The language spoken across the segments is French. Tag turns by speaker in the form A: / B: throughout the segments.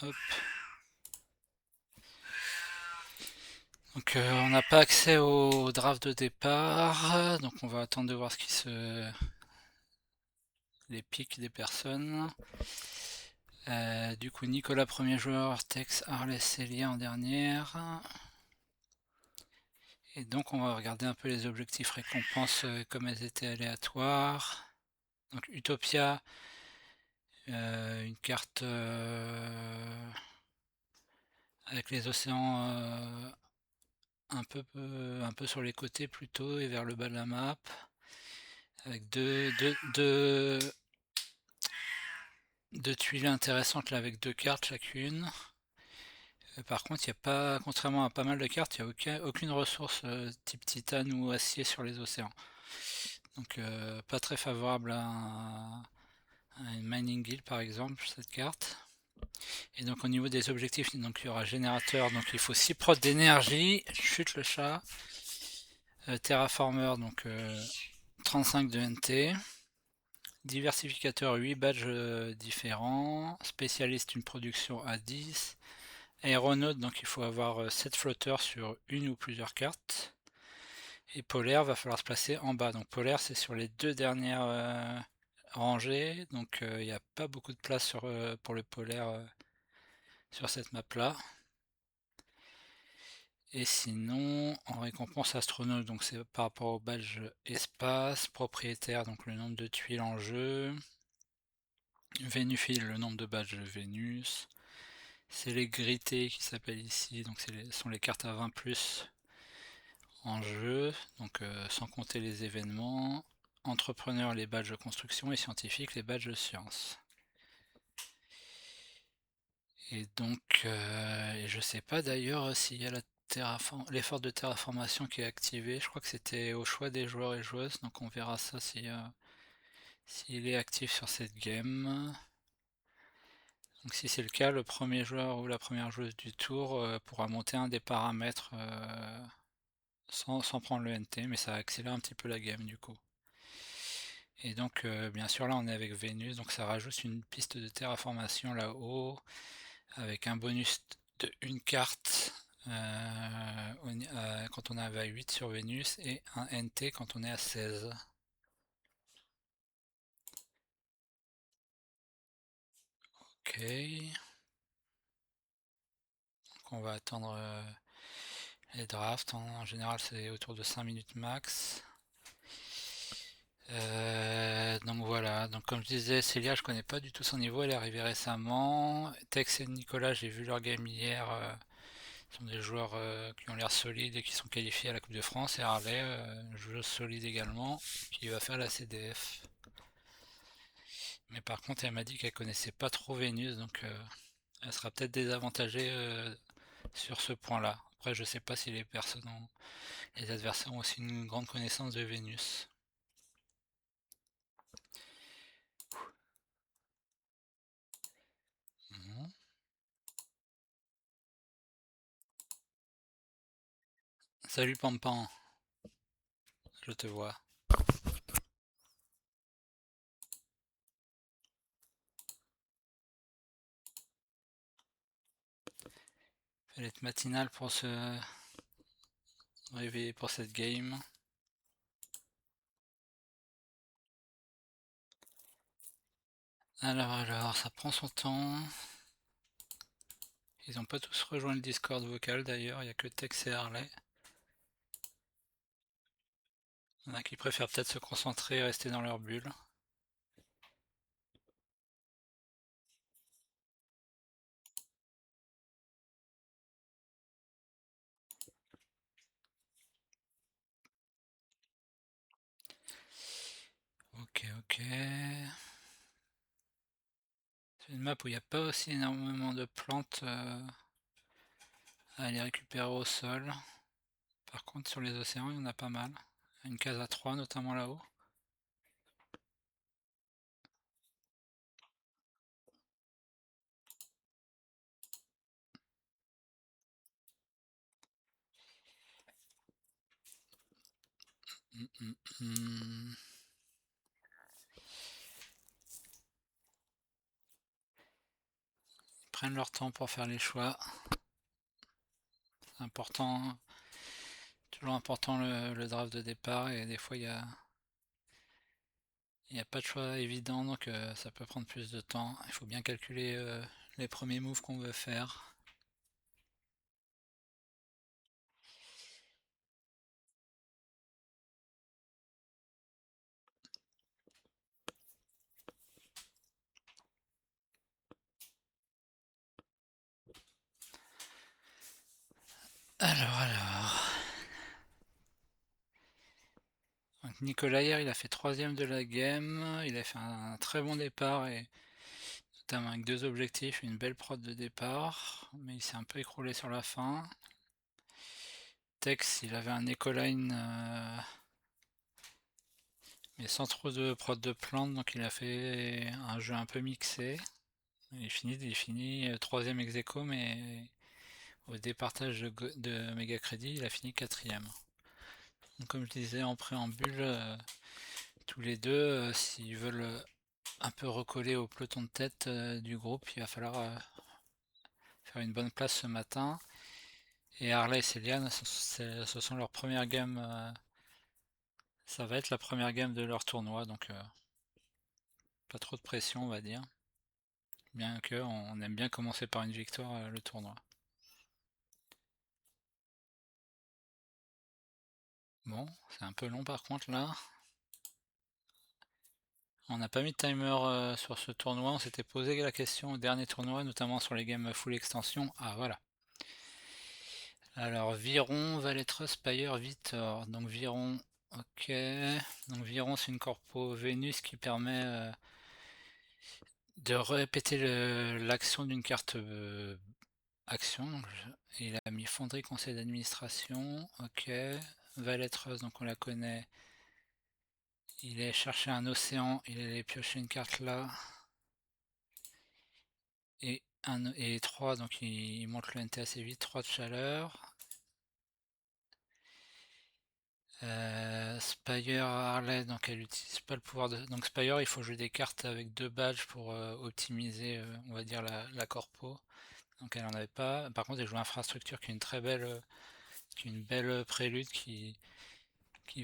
A: Hop. Donc on n'a pas accès au draft de départ, donc on va attendre de voir les pics des personnes. Du coup Nicolas premier joueur, Tex, Harley, Célia en dernière. Et donc on va regarder un peu les objectifs récompenses comme elles étaient aléatoires. Donc Utopia, une carte avec les océans un peu sur les côtés plutôt et vers le bas de la map. Avec deux tuiles intéressantes là avec deux cartes chacune. Par contre, il n'y a pas, contrairement à pas mal de cartes, il n'y a aucune ressource type titane ou acier sur les océans. Donc pas très favorable à une mining guild par exemple, cette carte. Et donc au niveau des objectifs, donc, il y aura générateur, donc il faut 6 prods d'énergie, chute le chat, terraformer, donc 35 de NT, diversificateur 8 badges différents, spécialiste une production à 10, aéronaute, donc il faut avoir 7 flotteurs sur une ou plusieurs cartes, et polaire, va falloir se placer en bas. Donc polaire, c'est sur les deux dernières rangées, donc il n'y a pas beaucoup de place pour le polaire sur cette map là. Et sinon, en récompense astronaute, donc c'est par rapport au badge espace, propriétaire, donc le nombre de tuiles en jeu, Vénuphile, le nombre de badges de Vénus, Célébrité qui s'appelle ici, donc ce sont les cartes à 20 plus en jeu, donc sans compter les événements, entrepreneur les badges de construction et scientifique les badges de science. Et donc, je sais pas d'ailleurs s'il y a l'effort de terraformation qui est activé. Je crois que c'était au choix des joueurs et joueuses, donc on verra ça s'il est actif sur cette game. Donc si c'est le cas, le premier joueur ou la première joueuse du tour pourra monter un des paramètres sans prendre le NT, mais ça accélère un petit peu la game du coup. Et donc bien sûr là on est avec Vénus, donc ça rajoute une piste de terraformation là-haut, avec un bonus de une carte quand on est à 8 sur Vénus et un NT quand on est à 16. Ok, donc on va attendre les drafts, en général c'est autour de 5 minutes max. Donc voilà, donc comme je disais, Célia, je connais pas du tout son niveau, elle est arrivée récemment. Tex et Nicolas, j'ai vu leur game hier, ce sont des joueurs qui ont l'air solides et qui sont qualifiés à la Coupe de France. Et Harley, joueuse solide également, qui va faire la CDF. Mais par contre, elle m'a dit qu'elle connaissait pas trop Vénus, donc elle sera peut-être désavantagée sur ce point-là. Après, je sais pas si les adversaires ont aussi une grande connaissance de Vénus. Mhm. Salut Pampan, je te vois. Fallait être matinale pour se réveiller pour cette game. Alors, ça prend son temps. Ils ont pas tous rejoint le Discord vocal d'ailleurs, il n'y a que Tex et Harley. Il y en a qui préfèrent peut-être se concentrer et rester dans leur bulle. Ok, ok. C'est une map où il n'y a pas aussi énormément de plantes à aller récupérer au sol. Par contre, sur les océans, il y en a pas mal. Une case à 3 notamment là-haut. Hum, hum, hum. prennent leur temps pour faire les choix. C'est important, toujours important le draft de départ et des fois il y a pas de choix évident donc ça peut prendre plus de temps. Il faut bien calculer, les premiers moves qu'on veut faire. Alors. Donc Nicolas hier il a fait troisième de la game, il a fait un très bon départ et notamment avec deux objectifs, une belle prod de départ, mais il s'est un peu écroulé sur la fin. Tex il avait un Ecoline mais sans trop de prod de plante, donc il a fait un jeu un peu mixé. Il finit troisième ex aequo, mais au départage de méga crédit, il a fini quatrième. Donc comme je disais en préambule, tous les deux, s'ils veulent un peu recoller au peloton de tête du groupe, il va falloir faire une bonne place ce matin. Et Harley et Céliane, ce sont leurs premières games. Ça va être la première game de leur tournoi, donc pas trop de pression, on va dire. Bien que on aime bien commencer par une victoire le tournoi. Bon, c'est un peu long par contre là. On n'a pas mis de timer sur ce tournoi, on s'était posé la question au dernier tournoi, notamment sur les games full extension. Ah voilà. Alors Viron, Valetros, Spire, Vitor. Donc Viron, ok. Donc Viron c'est une corpo Vénus qui permet de répéter l'action d'une carte action. Donc, il a mis Fonderie Conseil d'administration, ok. Valetros, donc on la connaît. Il est chercher un océan, il allait piocher une carte là. Et 3, donc il monte le NT assez vite, 3 de chaleur. Spire Harley, donc elle n'utilise pas le pouvoir de. Donc Spire, il faut jouer des cartes avec 2 badges pour optimiser, on va dire, la corpo. Donc elle en avait pas. Par contre, elle joue Infrastructure qui est une belle prélude qui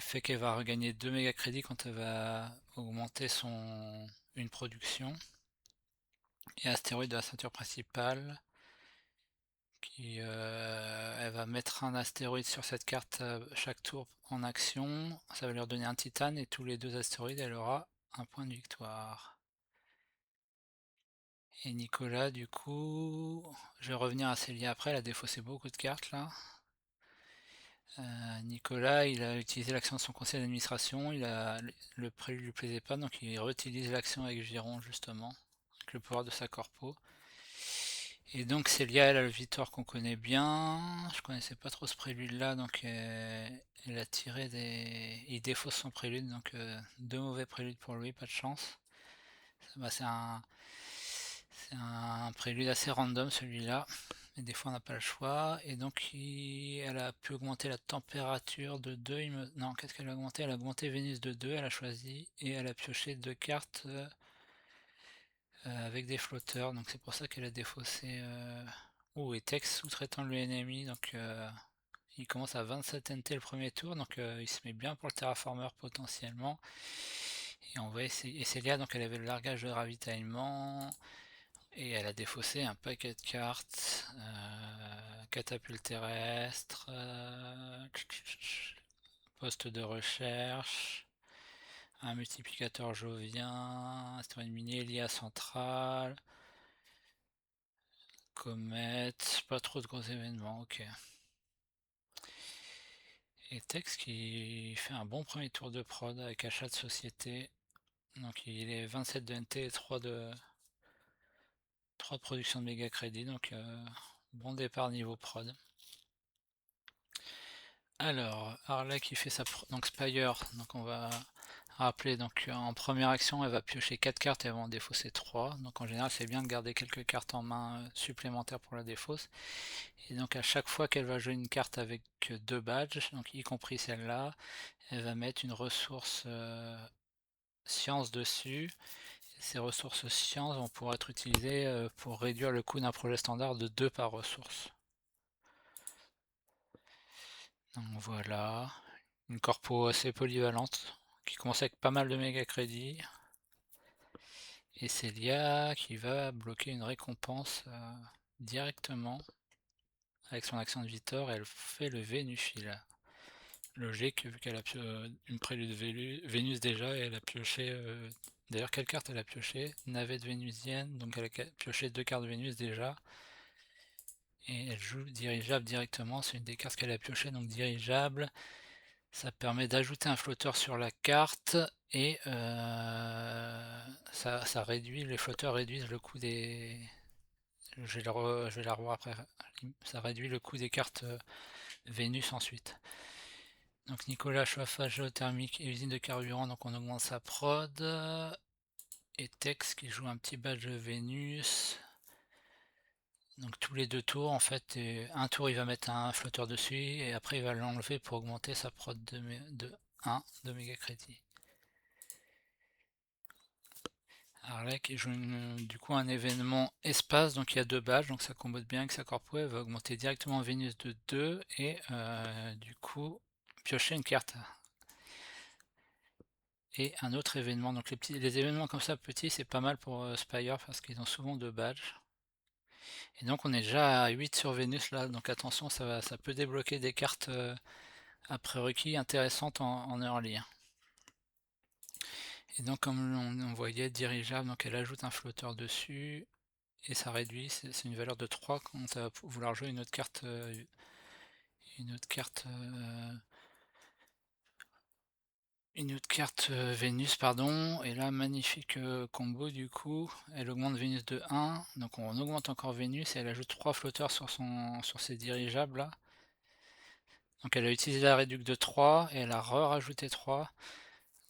A: fait qu'elle va regagner 2 méga crédits quand elle va augmenter une production. Et Astéroïde de la ceinture principale. Elle va mettre un astéroïde sur cette carte chaque tour en action. Ça va lui redonner un titane et tous les 2 astéroïdes, elle aura un point de victoire. Et Nicolas, du coup, je vais revenir à Célia après, elle a défaussé beaucoup de cartes là. Nicolas, il a utilisé l'action de son conseil d'administration, le prélude lui plaisait pas, donc il réutilise l'action avec Giron justement, avec le pouvoir de sa corpo. Et donc Célia, elle a le Vitor qu'on connaît bien. Je connaissais pas trop ce prélude là, donc elle a tiré des. Il défausse son prélude, donc 2 mauvais préludes pour lui, pas de chance. Bah, c'est un prélude assez random celui-là. Mais des fois on n'a pas le choix. Et donc elle a pu augmenter la température de 2. Non, qu'est-ce qu'elle a augmenté? Elle a augmenté Vénus de 2, elle a choisi. Et elle a pioché 2 cartes avec des flotteurs. Donc c'est pour ça qu'elle a défaussé. Oh, et Tex sous-traitant le ennemi. Donc il commence à 27 NT le premier tour. Donc il se met bien pour le terraformer potentiellement. Et on va essayer. Et Célia, donc elle avait le largage de ravitaillement. Et elle a défaussé un paquet de cartes, catapulte terrestre, poste de recherche, un multiplicateur jovien, astéroïde minier, Elia centrale, comète, pas trop de gros événements, ok. Et Tex qui fait un bon premier tour de prod avec achat de société. Donc il est 27 de NT et 3 de production de méga crédit, donc bon départ niveau prod. Alors, Harley qui fait donc Spire, donc on va rappeler, donc en première action elle va piocher 4 cartes et elle va en défausser 3, donc en général c'est bien de garder quelques cartes en main supplémentaires pour la défausse, et donc à chaque fois qu'elle va jouer une carte avec 2 badges, donc y compris celle-là, elle va mettre une ressource science dessus, Ces ressources sciences vont pouvoir être utilisées pour réduire le coût d'un projet standard de 2 par ressource. Donc voilà, une corpo assez polyvalente, qui commence avec pas mal de méga crédits. Et c'est l'IA qui va bloquer une récompense directement avec son accent de Vitor, et elle fait le Vénuphile. Logique, vu qu'elle a une prélude Vénus déjà, et elle a pioché. D'ailleurs, quelle carte elle a pioché? Navette vénusienne, donc elle a pioché 2 cartes Vénus déjà. Et elle joue dirigeable directement, c'est une des cartes qu'elle a pioché, donc dirigeable. Ça permet d'ajouter un flotteur sur la carte, et ça réduit, les flotteurs réduisent le coût des. Je vais la revoir après. Ça réduit le coût des cartes Vénus ensuite. Donc Nicolas, chauffage géothermique et usine de carburant, donc on augmente sa prod. Et Tex qui joue un petit badge Vénus. Donc tous les 2 tours, en fait, un tour il va mettre un flotteur dessus, et après il va l'enlever pour augmenter sa prod de 1 de méga crédit. Harley qui joue du coup un événement espace, donc il y a 2 badges, donc ça combote bien avec sa corpo, elle va augmenter directement Vénus de 2, et du coup piocher une carte. Et un autre événement, donc les événements comme ça petits, c'est pas mal pour Spire parce qu'ils ont souvent 2 badges. Et donc on est déjà à 8 sur Vénus là, donc attention, ça peut débloquer des cartes à prérequis intéressantes en early. Et donc comme on voyait, dirigeable, donc elle ajoute un flotteur dessus, et ça réduit, c'est une valeur de 3 quand on va vouloir jouer une autre carte, Vénus, pardon. Et là, magnifique combo du coup, elle augmente Vénus de 1, donc on augmente encore Vénus, et elle ajoute 3 flotteurs sur ses dirigeables là. Donc elle a utilisé la réduc de 3, et elle a rajouté 3,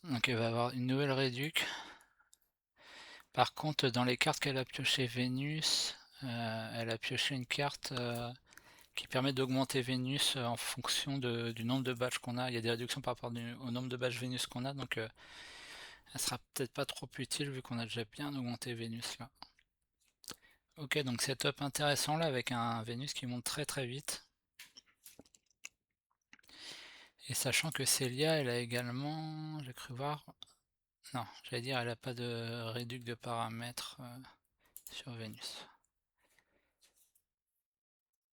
A: donc elle va avoir une nouvelle réduc. Par contre, dans les cartes qu'elle a pioché Vénus, elle a pioché une carte qui permet d'augmenter Vénus en fonction du nombre de badges qu'on a. Il y a des réductions par rapport au nombre de badges Vénus qu'on a, donc elle sera peut-être pas trop utile vu qu'on a déjà bien augmenté Vénus là. Ok, donc setup intéressant là avec un Vénus qui monte très très vite. Et sachant que Célia, elle a également, j'ai cru voir, non, j'allais dire, elle a pas de réduc de paramètres sur Vénus.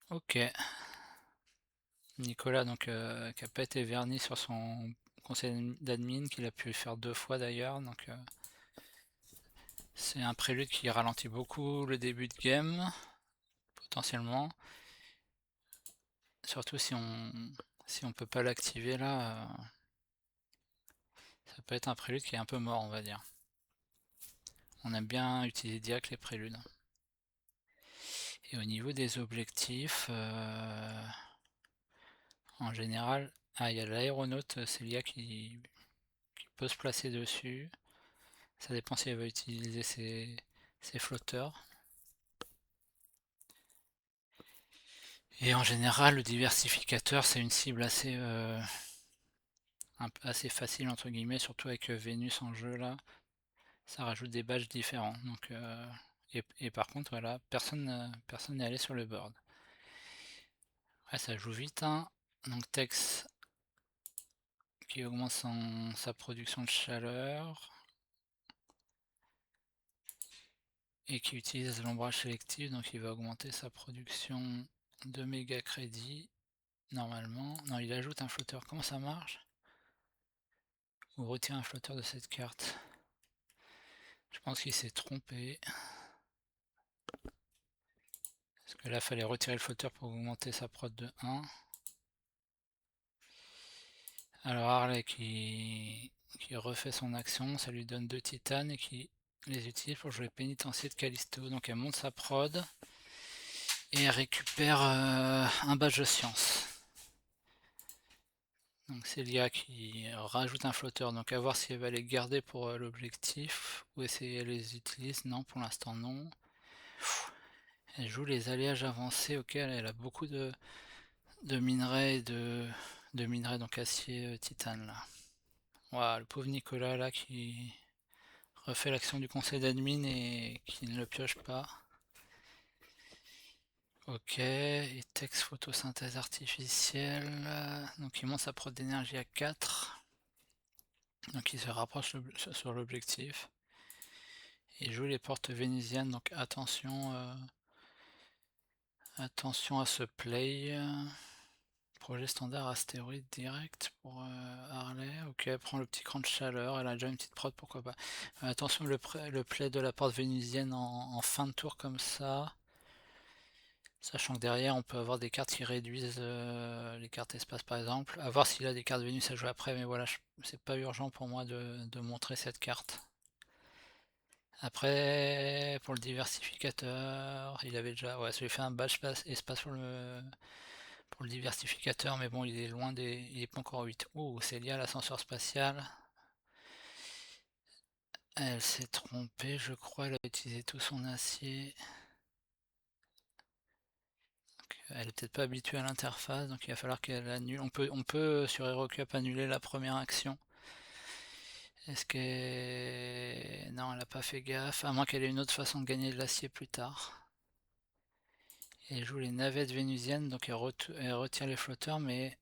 A: Ok. Nicolas, donc, qui a pas été verni sur son conseil d'admin, qu'il a pu faire 2 fois d'ailleurs, donc c'est un prélude qui ralentit beaucoup le début de game, potentiellement. Surtout si on peut pas l'activer là, ça peut être un prélude qui est un peu mort, on va dire. On aime bien utiliser direct les préludes. Et au niveau des objectifs, en général, il y a l'aéronaute Célia qui peut se placer dessus. Ça dépend si elle va utiliser ses flotteurs. Et en général, le diversificateur, c'est une cible assez facile, entre guillemets, surtout avec Vénus en jeu là. Ça rajoute des badges différents. Donc, et par contre, voilà, personne n'est allé sur le board. Ouais, ça joue vite, hein. Donc Tex qui augmente sa production de chaleur et qui utilise l'ombrage sélectif, donc il va augmenter sa production de méga crédit normalement. Non, il ajoute un flotteur. Comment ça marche? Ou retire un flotteur de cette carte. Je pense qu'il s'est trompé. Parce que là, il fallait retirer le flotteur pour augmenter sa prod de 1. Alors Harley qui refait son action, ça lui donne 2 titanes et qui les utilise pour jouer pénitencier de Callisto. Donc elle monte sa prod et elle récupère un badge de science. Donc c'est Lia qui rajoute un flotteur, donc à voir si elle va les garder pour l'objectif ou essayer elle les utilise. Non, pour l'instant non. Elle joue les alliages avancés, ok, elle a beaucoup de minerais et de minerais, donc acier, titane là. Voilà, le pauvre Nicolas là qui refait l'action du conseil d'admin et qui ne le pioche pas. Ok, et texte photosynthèse artificielle, donc il monte sa prod d'énergie à 4, donc il se rapproche sur l'objectif. Il joue les portes vénusiennes, donc attention, attention à ce play. Projet standard astéroïde direct pour Harley. Ok, elle prend le petit cran de chaleur, elle a déjà une petite prod, pourquoi pas. Attention le play de la porte vénusienne en fin de tour comme ça. Sachant que derrière on peut avoir des cartes qui réduisent les cartes espace par exemple. A voir s'il a des cartes Vénus à jouer après, mais voilà, c'est pas urgent pour moi de montrer cette carte. Après, pour le diversificateur, il avait déjà. Ouais, ça lui fait un badge espace pour le diversificateur, mais bon, il est loin des. Il est pas encore 8. Oh, c'est lié à l'ascenseur spatial. Elle s'est trompée, je crois, elle a utilisé tout son acier. Elle est peut-être pas habituée à l'interface, donc il va falloir qu'elle annule. On peut sur HeroCup annuler la première action. Est-ce que... Non, elle a pas fait gaffe, à moins qu'elle ait une autre façon de gagner de l'acier plus tard. Elle joue les navettes vénusiennes, donc elle retire les flotteurs, mais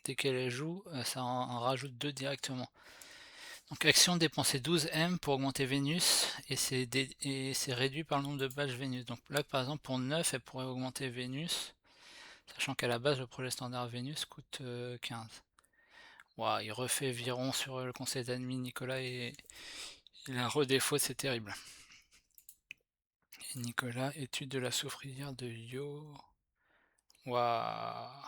A: dès qu'elle les joue, ça en rajoute 2 directement. Donc action dépenser 12 M pour augmenter Vénus, et c'est réduit par le nombre de badges Vénus. Donc là par exemple pour 9 elle pourrait augmenter Vénus, sachant qu'à la base le projet standard Vénus coûte 15. Wow, il refait Viron sur le conseil d'admin Nicolas et il a un redéfaut, c'est terrible. Et Nicolas, étude de la soufrière de Yo. Waouh.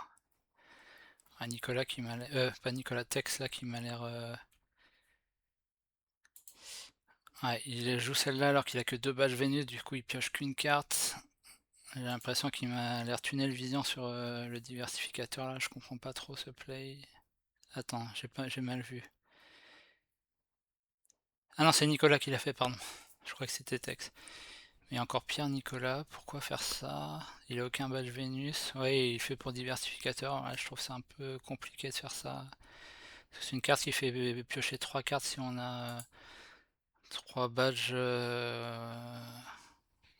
A: Ah, Nicolas qui m'a l'air... pas Nicolas, Tex là qui m'a l'air... Ouais, il joue celle-là alors qu'il a que 2 badges Vénus, du coup il pioche qu'une carte. J'ai l'impression qu'il m'a l'air tunnel vision sur le diversificateur là, je comprends pas trop ce play. Attends, j'ai mal vu. Ah non, c'est Nicolas qui l'a fait, pardon. Je crois que c'était Tex. Mais encore pire Nicolas, pourquoi faire ça? Il a aucun badge Vénus. Ouais, il fait pour diversificateur, ouais, je trouve c'est un peu compliqué de faire ça. C'est une carte qui fait piocher 3 cartes si on a 3 badges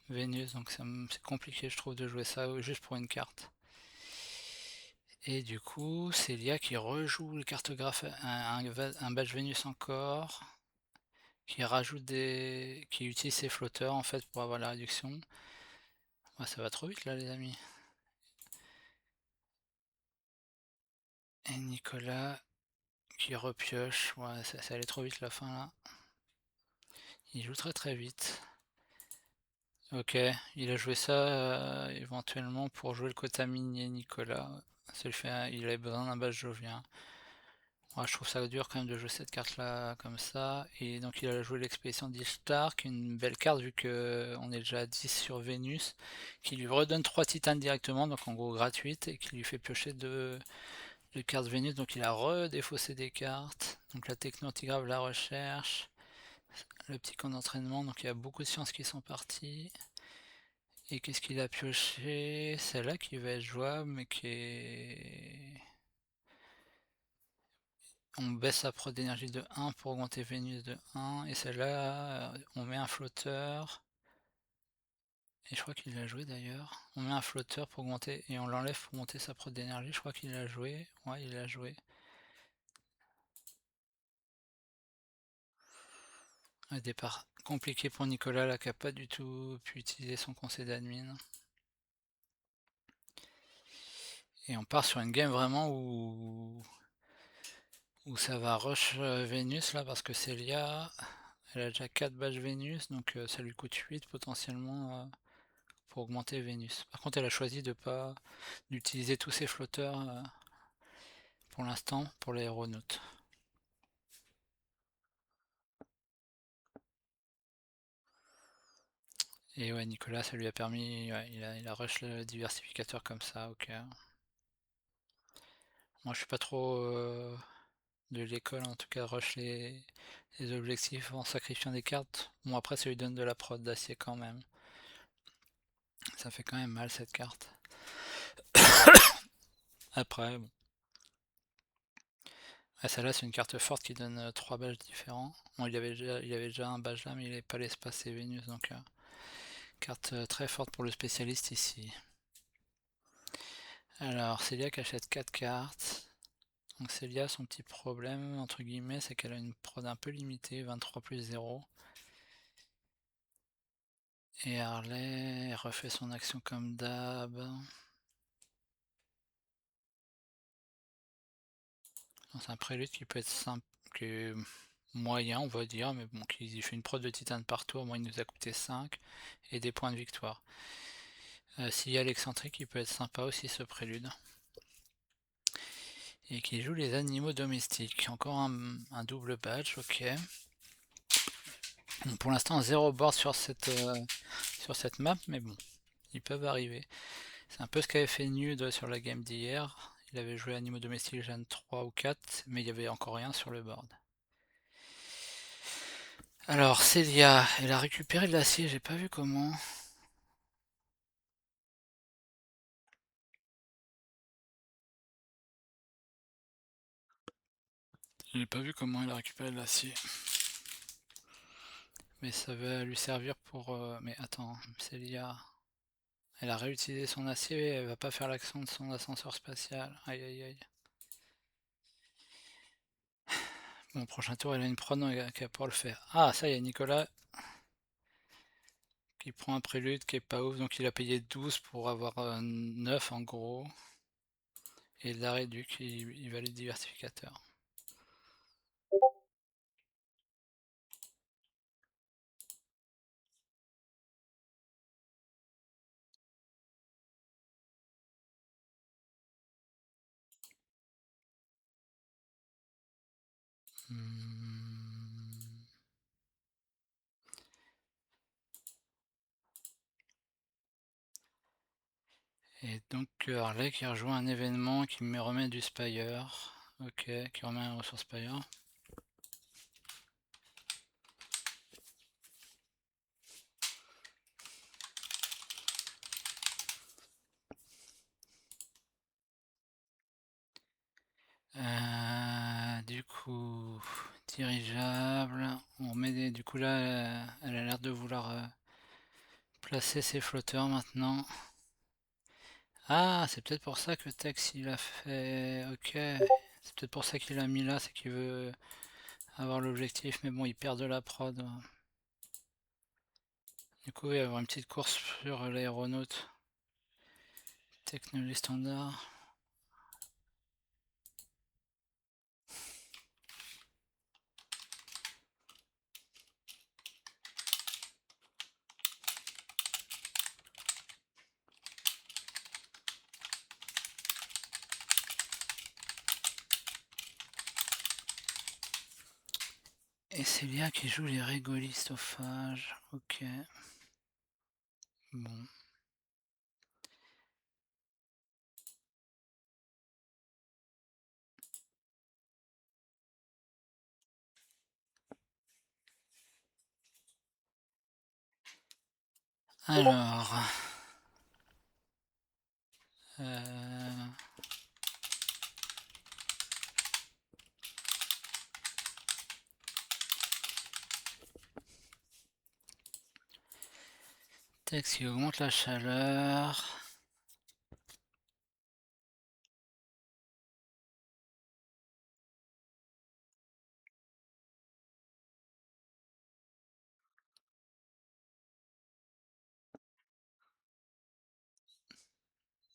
A: Vénus, donc c'est compliqué je trouve de jouer ça juste pour une carte. Et du coup, c'est Lia qui rejoue le cartographe, un badge Vénus encore, qui rajoute qui utilise ses flotteurs en fait pour avoir la réduction. Ouais, ça va trop vite là les amis. Et Nicolas qui repioche, ouais, ça allait trop vite la fin là. Il joue très très vite. Ok, il a joué ça éventuellement pour jouer le quota minier Nicolas. Ça lui fait, il avait besoin d'un badge Jovien. Ouais, je trouve ça dur quand même de jouer cette carte là comme ça. Et donc il a joué l'expédition d'Ishtar, qui est une belle carte vu qu'on est déjà à 10 sur Vénus, qui lui redonne 3 titanes directement, donc en gros gratuite, et qui lui fait piocher 2 cartes Vénus. Donc il a redéfaussé des cartes. Donc la techno antigrave, la recherche, le petit camp d'entraînement, donc il y a beaucoup de sciences qui sont parties. Et qu'est-ce qu'il a pioché? Celle-là qui va être jouable, mais qui est... On baisse sa prod d'énergie de 1 pour augmenter Vénus de 1. Et celle-là, on met un flotteur. Et je crois qu'il l'a joué d'ailleurs. On met un flotteur pour augmenter et on l'enlève pour monter sa prod d'énergie. Je crois qu'il l'a joué. Ouais, il l'a joué. Un départ compliqué pour Nicolas là qui a pas du tout pu utiliser son conseil d'admin. Et on part sur une game vraiment où ça va rush Vénus là parce que Célia, elle a déjà 4 badges Vénus donc ça lui coûte 8 potentiellement pour augmenter Vénus. Par contre elle a choisi de pas d'utiliser tous ses flotteurs pour l'instant pour l'aéronaute. Et ouais Nicolas ça lui a permis, ouais, il a rush le diversificateur comme ça, ok. Moi je suis pas trop de l'école en tout cas rush les objectifs en sacrifiant des cartes. Bon après ça lui donne de la prod d'acier quand même. Ça fait quand même mal cette carte. Après bon. Ah, celle-là, c'est une carte forte qui donne 3 badges différents. Bon, il y avait déjà un badge là, mais il n'avait pas l'espace et Vénus, donc carte très forte pour le spécialiste ici. Alors, Célia qui achète 4 cartes. Donc Célia, son petit problème, entre guillemets, c'est qu'elle a une prod un peu limitée, 23 plus 0. Et Harley, elle refait son action comme d'hab. C'est un prélude qui peut être simple, qui est moyen, on va dire, mais bon, qui fait une prod de titane par tour, moi il nous a coûté 5, et des points de victoire. S'il y a l'excentrique, il peut être sympa aussi ce prélude. Et qui joue les animaux domestiques. Encore un double badge, ok. Donc pour l'instant, 0 board sur cette map, mais bon, ils peuvent arriver. C'est un peu ce qu'avait fait Nude sur la game d'hier. Il avait joué animaux domestiques Gen 3 ou 4, mais il n'y avait encore rien sur le board. Alors, Célia, elle a récupéré de l'acier, j'ai pas vu comment. J'ai pas vu comment elle a récupéré de l'acier. Mais ça va lui servir pour... Mais attends, Célia... Elle a réutilisé son acier, elle va pas faire l'action de son ascenseur spatial. Aïe aïe aïe. Bon, prochain tour, elle a une prod qui va pouvoir le faire. Ah, ça, il y a Nicolas qui prend un prélude qui est pas ouf, donc il a payé 12 pour avoir 9 en gros. Et de la réduc, il va les diversificateurs. Hmm. Et donc Harley qui rejoint un événement qui me remet du Spire. Ok, qui remet un ressource Spire. Du coup, dirigeable. On remet du coup là, elle a l'air de vouloir placer ses flotteurs maintenant. Ah, c'est peut-être pour ça que Tex il a fait. Ok, c'est peut-être pour ça qu'il a mis là, c'est qu'il veut avoir l'objectif, mais bon, il perd de la prod. Du coup, il va y avoir une petite course sur l'aéronaute. Technologie standard. Et Célia qui joue les régolistophages. Ok. Bon. Alors. Euh... Texte qui augmente la chaleur.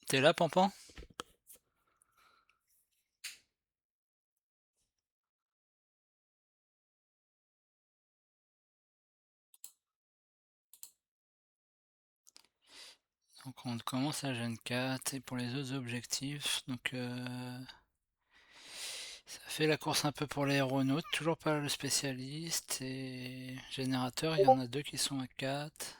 A: T'es là, Pampan? Donc on commence à Gen 4 et pour les autres objectifs, donc ça fait la course un peu pour l'aéronaute, toujours pas le spécialiste et générateur, il y en a deux qui sont à 4.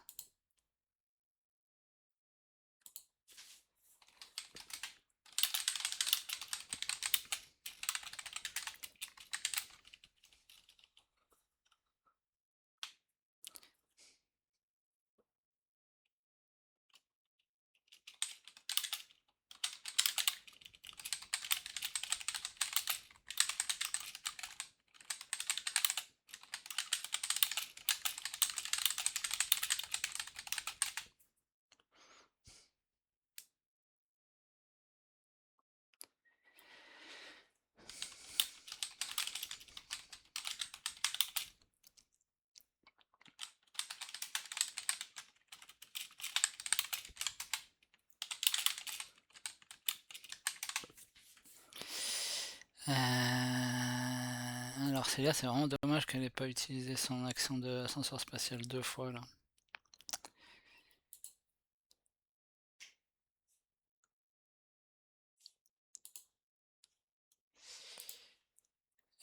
A: Alors Célia, c'est vraiment dommage qu'elle ait pas utilisé son action de ascenseur spatial 2 fois là.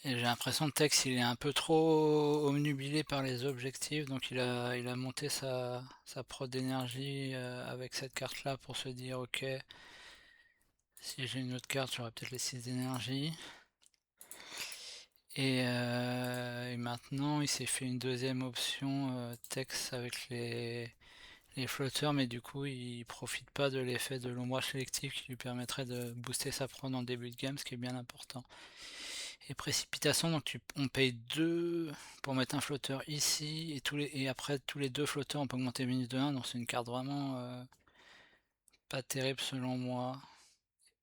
A: Et j'ai l'impression que Tex il est un peu trop omnubilé par les objectifs, donc il a monté sa prod d'énergie avec cette carte là pour se dire ok, si j'ai une autre carte j'aurai peut-être les 6 d'énergie. Et maintenant il s'est fait une deuxième option Tex avec les flotteurs, mais du coup il profite pas de l'effet de l'ombrage sélectif qui lui permettrait de booster sa prod en début de game, ce qui est bien important. Et précipitation, donc on paye 2 pour mettre un flotteur ici, et après tous les 2 flotteurs on peut augmenter minus de 1, donc c'est une carte vraiment pas terrible selon moi.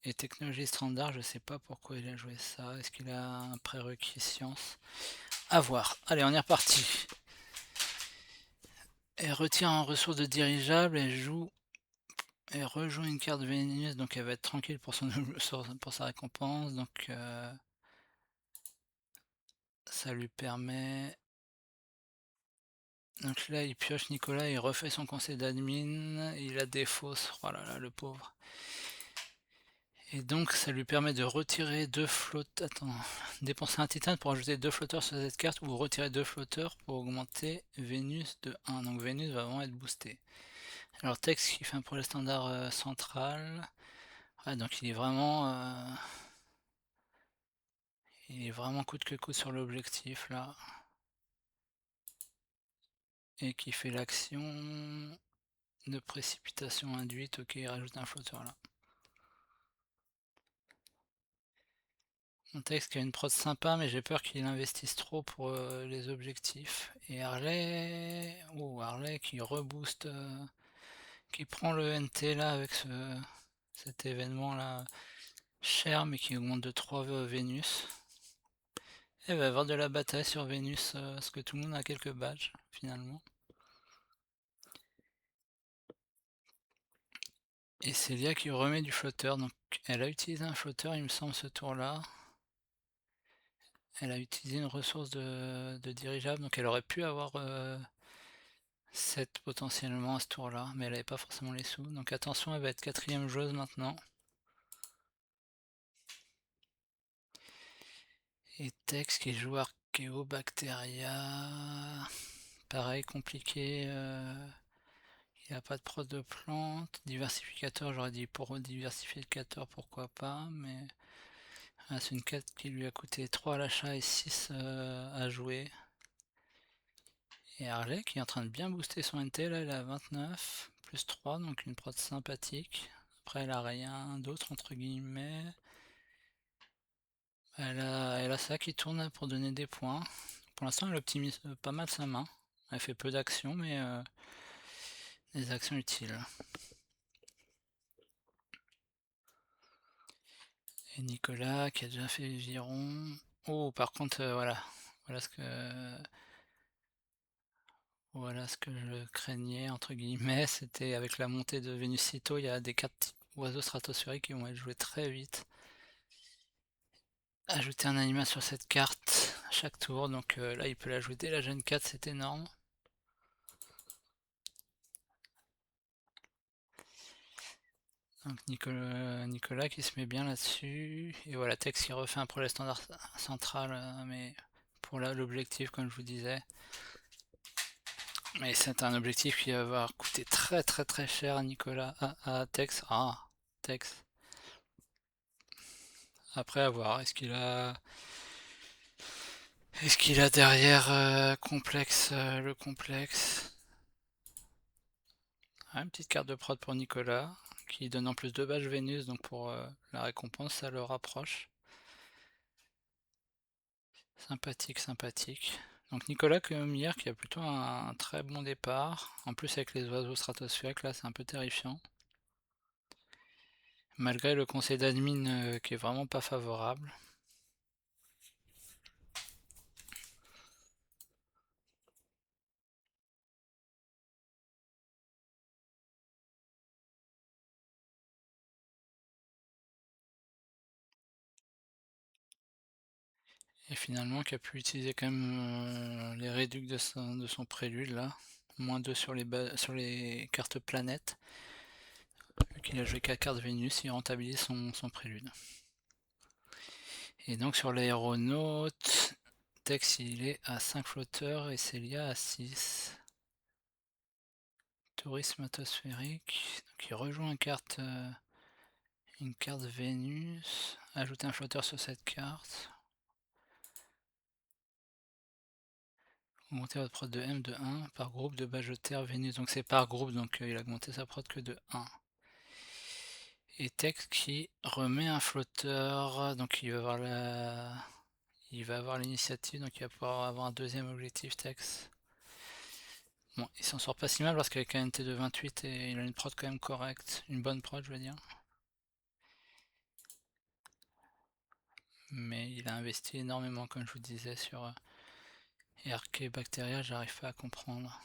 A: Et technologie standard, je sais pas pourquoi il a joué ça, est-ce qu'il a un prérequis science? À voir. Allez, on est reparti. Elle retire un ressource de dirigeable, elle rejoue une carte Vénus, donc elle va être tranquille pour pour sa récompense, donc ça lui permet. Donc là, il pioche Nicolas, il refait son conseil d'admin, il a des fausses, oh là là, le pauvre. Et donc ça lui permet de retirer 2 flotteurs, attends, dépenser un titane pour ajouter 2 flotteurs sur cette carte, ou retirer 2 flotteurs pour augmenter Vénus de 1. Donc Vénus va vraiment être boosté. Alors Tex qui fait un projet standard central. Ouais, donc il est vraiment coûte que coûte sur l'objectif là. Et qui fait l'action de précipitation induite, ok, il rajoute un flotteur là. Mon texte qui a une prod sympa, mais j'ai peur qu'il investisse trop pour les objectifs. Et Harley, oh Harley qui rebooste, qui prend le NT là avec cet événement là cher, mais qui augmente de 3 Vénus. Et va y avoir de la bataille sur Vénus, parce que tout le monde a quelques badges finalement. Et Célia qui remet du flotteur, donc elle a utilisé un flotteur il me semble ce tour là. Elle a utilisé une ressource de dirigeable, donc elle aurait pu avoir 7 potentiellement à ce tour là, mais elle avait pas forcément les sous, donc attention, elle va être quatrième joueuse maintenant. Et Tex qui joue Archaeobacteria, pareil compliqué, il a pas de prod de plantes, diversificateur j'aurais dit pour diversificateur pourquoi pas, mais c'est une quête qui lui a coûté 3 à l'achat et 6 à jouer. Et Harley qui est en train de bien booster son NT, là elle a 29, plus 3, donc une prod sympathique. Après elle a rien d'autre entre guillemets. Elle a ça qui tourne pour donner des points. Pour l'instant elle optimise pas mal sa main. Elle fait peu d'actions mais des actions utiles. Et Nicolas qui a déjà fait les girons. Oh par contre voilà ce que je craignais entre guillemets, c'était avec la montée de Vénusito, il y a des cartes oiseaux stratosphériques qui vont être joués très vite. Ajouter un animal sur cette carte à chaque tour, donc là il peut la jouer dès la Gen 4, c'est énorme. Donc Nicolas qui se met bien là-dessus, et voilà Tex qui refait un projet standard central, mais pour l'objectif comme je vous disais. Mais c'est un objectif qui va avoir coûté très très très cher à Nicolas, à Tex. Ah, Tex. Après à voir, est-ce qu'il a derrière complexe, le complexe. Ah, une petite carte de prod pour Nicolas, qui donne en plus 2 badges Vénus, donc pour la récompense, ça le rapproche. Sympathique, sympathique. Donc Nicolas comme hier, qui a plutôt un très bon départ. En plus avec les oiseaux stratosphériques, là c'est un peu terrifiant. Malgré le conseil d'admin qui est vraiment pas favorable. Et finalement qui a pu utiliser quand même les réducs de son prélude là. -2 sur sur les cartes planètes. Vu qu'il a joué 4 cartes Vénus, il rentabilise son prélude. Et donc sur l'aéronaute, Tex il est à 5 flotteurs et Célia à 6. Tourisme atmosphérique, donc il rejoue une carte Vénus, ajouter un flotteur sur cette carte. Augmenter votre prod de M de 1 par groupe de base de terre Vénus, donc c'est par groupe, donc il a augmenté sa prod que de 1. Et Tex qui remet un flotteur, donc il va avoir l'initiative, donc il va pouvoir avoir un deuxième objectif Tex. Bon, il s'en sort pas si mal parce qu'avec un NT de 28 et il a une prod quand même correcte, une bonne prod je veux dire. Mais il a investi énormément comme je vous disais sur RK Bacteria, j'arrive pas à comprendre.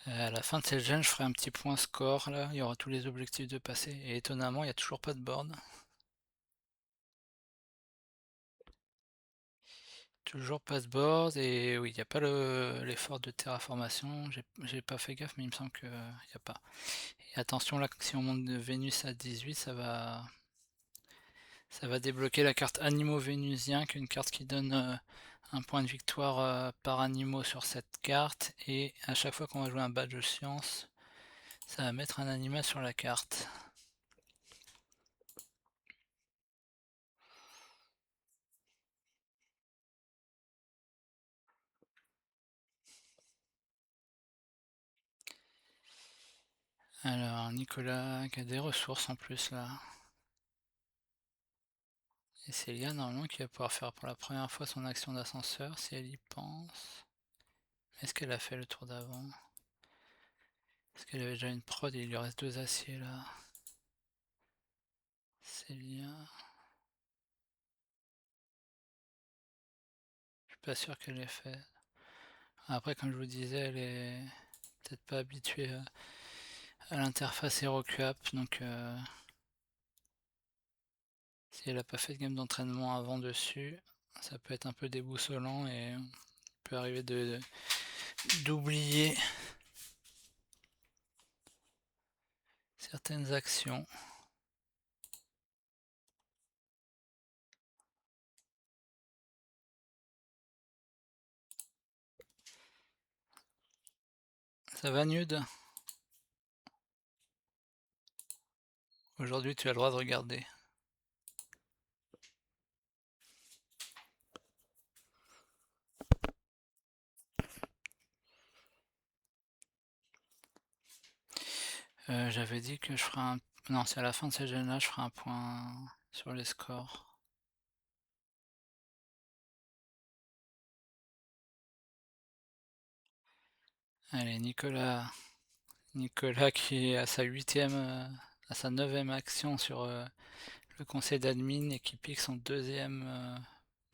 A: À la fin de cette gêne, je ferai un petit point score là, il y aura tous les objectifs de passer. Et étonnamment, il n'y a toujours pas de board. Toujours pas de board, et oui, il n'y a pas l'effort de terraformation. J'ai pas fait gaffe, mais il me semble qu'il n'y a pas. Et attention là, si on monte de Vénus à 18, ça va débloquer la carte Animaux Vénusiens, qui est une carte qui donne un point de victoire par animaux sur cette carte. Et à chaque fois qu'on va jouer un badge de science, ça va mettre un animal sur la carte. Alors, Nicolas qui a des ressources en plus là. Et Célia, normalement, qui va pouvoir faire pour la première fois son action d'ascenseur, si elle y pense. Est-ce qu'elle a fait le tour d'avant? Est-ce qu'elle avait déjà une prod et il lui reste 2 aciers là? Célia. Je suis pas sûr qu'elle l'ait fait. Après, comme je vous disais, elle est peut-être pas habituée à l'interface HeroQuap, donc si elle a pas fait de game d'entraînement avant dessus, ça peut être un peu déboussolant et on peut arriver d'oublier certaines actions. Ça va Nude? Aujourd'hui tu as le droit de regarder. J'avais dit que je ferai un... Non, c'est à la fin de cette gêne là, je ferai un point sur les scores. Allez, Nicolas qui est à sa à sa 9ème action sur le conseil d'admin et qui pique son 2ème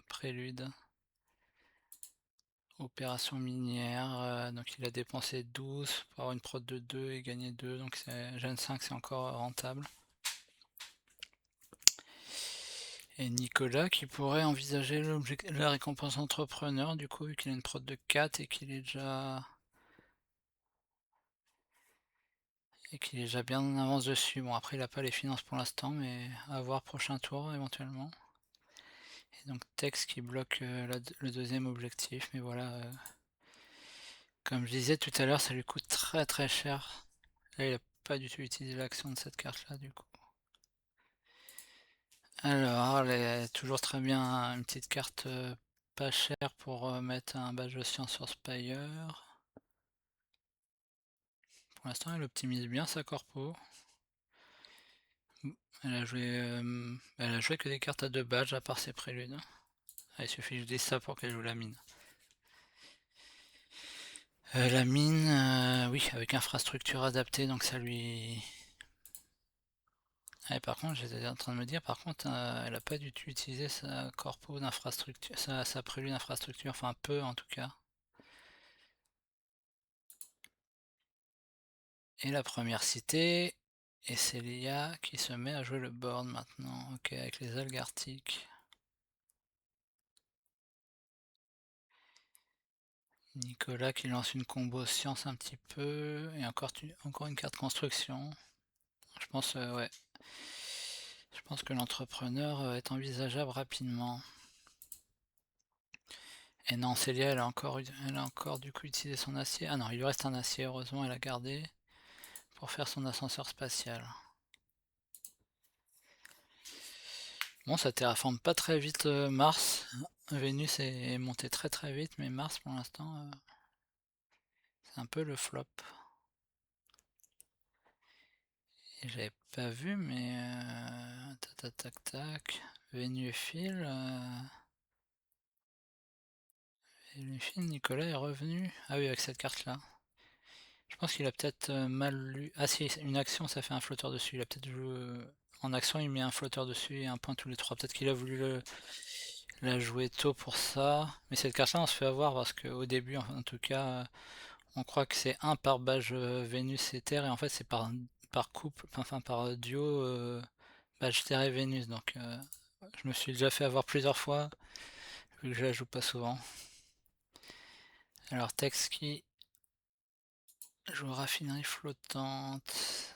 A: prélude. Opération minière, donc il a dépensé 12 pour avoir une prod de 2 et gagner 2, donc gêne 5 c'est encore rentable. Et Nicolas qui pourrait envisager la récompense entrepreneur du coup vu qu'il a une prod de 4 et qu'il est déjà bien en avance dessus. Bon après il a pas les finances pour l'instant mais à voir prochain tour éventuellement. Et donc Tex qui bloque le deuxième objectif, mais voilà, comme je disais tout à l'heure, ça lui coûte très très cher. Là il a pas du tout utilisé l'action de cette carte là du coup. Alors, elle est toujours très bien une petite carte pas chère pour mettre un badge de science sur Spire. Pour l'instant, elle optimise bien sa corpo. Elle a joué que des cartes à 2 badges à part ses préludes. Ah, il suffit que je dise ça pour qu'elle joue la mine. La mine, oui, avec infrastructure adaptée, donc ça lui... Ah, par contre, j'étais en train de me dire, par contre, elle a pas du tout utilisé sa corpo d'infrastructure, sa prélude d'infrastructure, enfin peu en tout cas. Et la première cité, et c'est Léa qui se met à jouer le board maintenant, ok, avec les algues arctiques. Nicolas qui lance une combo science un petit peu, et encore une carte construction. Je pense, ouais. Je pense que l'entrepreneur est envisageable rapidement. Et non, Célia, elle a encore du coup utilisé son acier. Ah non, il lui reste un acier, heureusement, elle a gardé pour faire son ascenseur spatial. Bon, ça terraforme pas très vite Mars. Vénus est montée très très vite, mais Mars pour l'instant, c'est un peu le flop. Et j'avais pas vu, mais tac tac tac. Vénuphile, Nicolas est revenu. Ah oui, avec cette carte-là. Je pense qu'il a peut-être mal lu. Ah si, une action, ça fait un flotteur dessus. Il a peut-être joué. En action, il met un flotteur dessus et un point tous les trois. Peut-être qu'il a voulu la jouer tôt pour ça. Mais cette carte-là, on se fait avoir parce qu'au début, en tout cas, on croit que c'est un par bâche Vénus et Terre. Et en fait, c'est par couple, enfin par duo bâche Terre et Vénus. Donc, je me suis déjà fait avoir plusieurs fois, vu que je la joue pas souvent. Alors, Tex qui joue raffinerie flottante.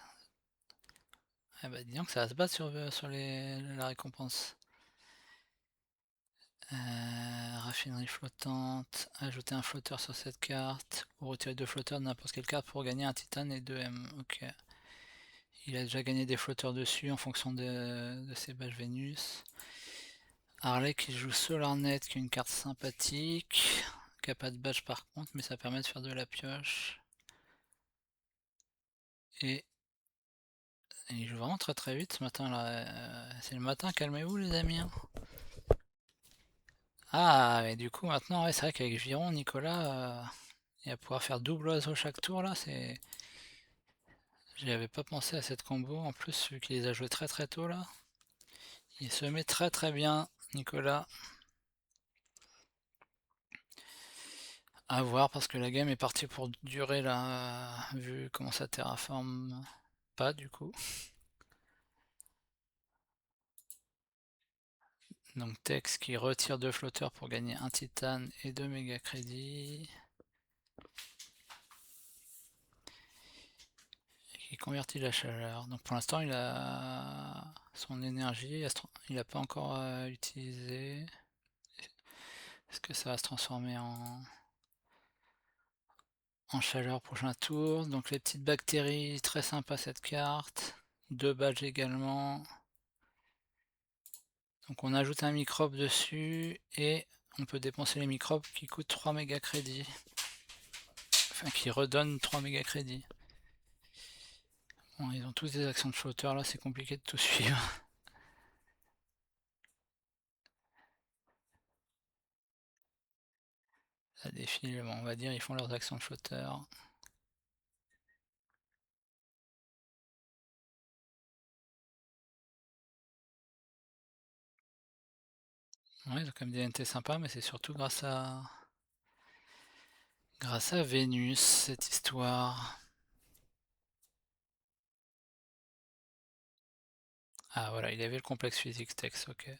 A: Ah bah disons que ça va se battre sur la récompense. Raffinerie flottante, ajouter un flotteur sur cette carte, ou retirer deux flotteurs de n'importe quelle carte pour gagner un titane et 2 M. Ok. Il a déjà gagné des flotteurs dessus en fonction de ses bâches Vénus. Harley qui joue SolarNet, qui est une carte sympathique, qui a pas de badge par contre, mais ça permet de faire de la pioche. Et il joue vraiment très très vite ce matin là. C'est le matin, calmez-vous les amis, hein. Ah, et du coup maintenant, ouais, c'est vrai qu'avec Giron, Nicolas, il va pouvoir faire double oiseau chaque tour là, c'est... J'y avais pas pensé à cette combo, en plus vu qu'il les a joués très très tôt là. Il se met très très bien, Nicolas. À voir parce que la game est partie pour durer là, vu comment ça terraforme pas du coup. Donc Tex qui retire deux flotteurs pour gagner un titane et 2 méga crédits. Et qui convertit la chaleur. Donc pour l'instant il a son énergie, il n'a pas encore utilisé. Est-ce que ça va se transformer en chaleur prochain tour? Donc les petites bactéries, très sympa cette carte. Deux badges également. Donc on ajoute un microbe dessus et on peut dépenser les microbes qui coûtent 3 méga crédits. Enfin qui redonnent 3 méga crédits. Bon, ils ont tous des actions de flotteur là, c'est compliqué de tout suivre. Ça défile, bon, on va dire ils font leurs actions de flotteur. Ouais, ils ont quand même des NT sympas, mais c'est surtout grâce à Vénus, cette histoire. Ah voilà, il avait le complexe physique Tex, ok.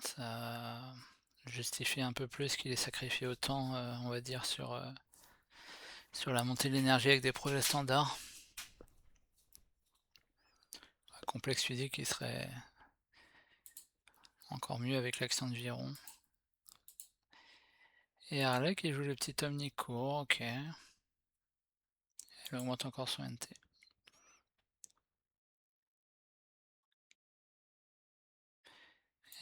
A: Ça justifie un peu plus qu'il ait sacrifié autant, on va dire, sur la montée de l'énergie avec des projets standards. Un complexe physique qui serait encore mieux avec l'action de Viron. Et Harley qui joue le petit Omnicourt, ok. Elle augmente encore son NT.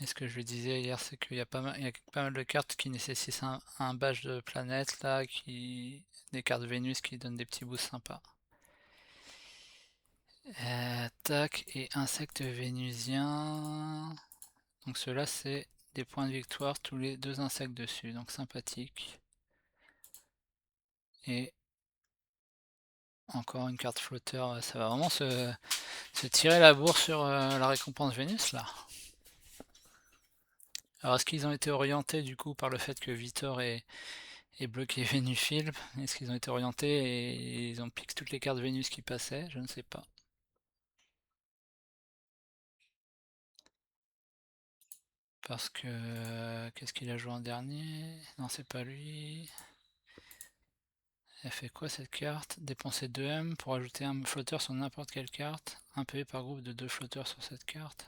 A: Et ce que je lui disais hier, c'est qu'il y a pas mal de cartes qui nécessitent un badge de planète là, des cartes Vénus qui donnent des petits boosts sympas. Tac, et insectes vénusiens. Donc ceux-là, c'est des points de victoire, tous les deux insectes dessus, donc sympathique. Et encore une carte flotteur, ça va vraiment se tirer la bourre sur la récompense Vénus là. Alors est-ce qu'ils ont été orientés du coup par le fait que Vitor est bloqué Vénuphile? Est-ce qu'ils ont été orientés et ils ont piqué toutes les cartes Vénus qui passaient? Je ne sais pas. Parce que... Qu'est-ce qu'il a joué en dernier? Non, c'est pas lui. Elle fait quoi cette carte? Dépenser 2 M pour ajouter un flotteur sur n'importe quelle carte. Un PV par groupe de 2 flotteurs sur cette carte.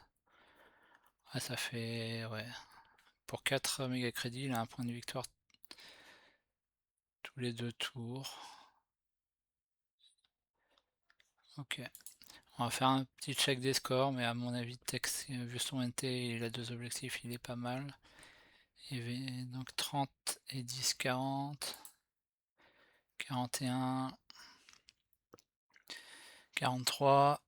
A: Ah, ça fait... ouais. Pour 4 méga crédits, il a un point de victoire tous les 2 tours. Ok. On va faire un petit check des scores, mais à mon avis, Tex, vu son NT, il a 2 objectifs, il est pas mal. Et donc 30 et 10, 40. 41. 43.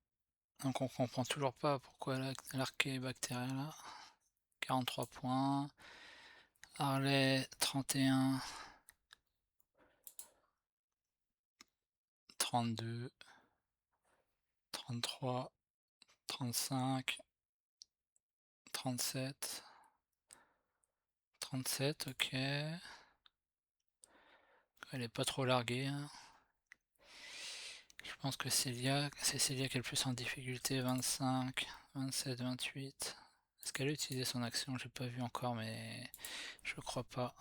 A: Donc on comprend toujours pas pourquoi l'archéobactérie là. 43 points. Harley, 31. 32. 33. 35. 37. 37, ok. Elle est pas trop larguée, hein. Je pense que c'est Célia qui est le plus en difficulté. 25, 27, 28. Est-ce qu'elle a utilisé son action? J'ai pas vu encore, mais je crois pas.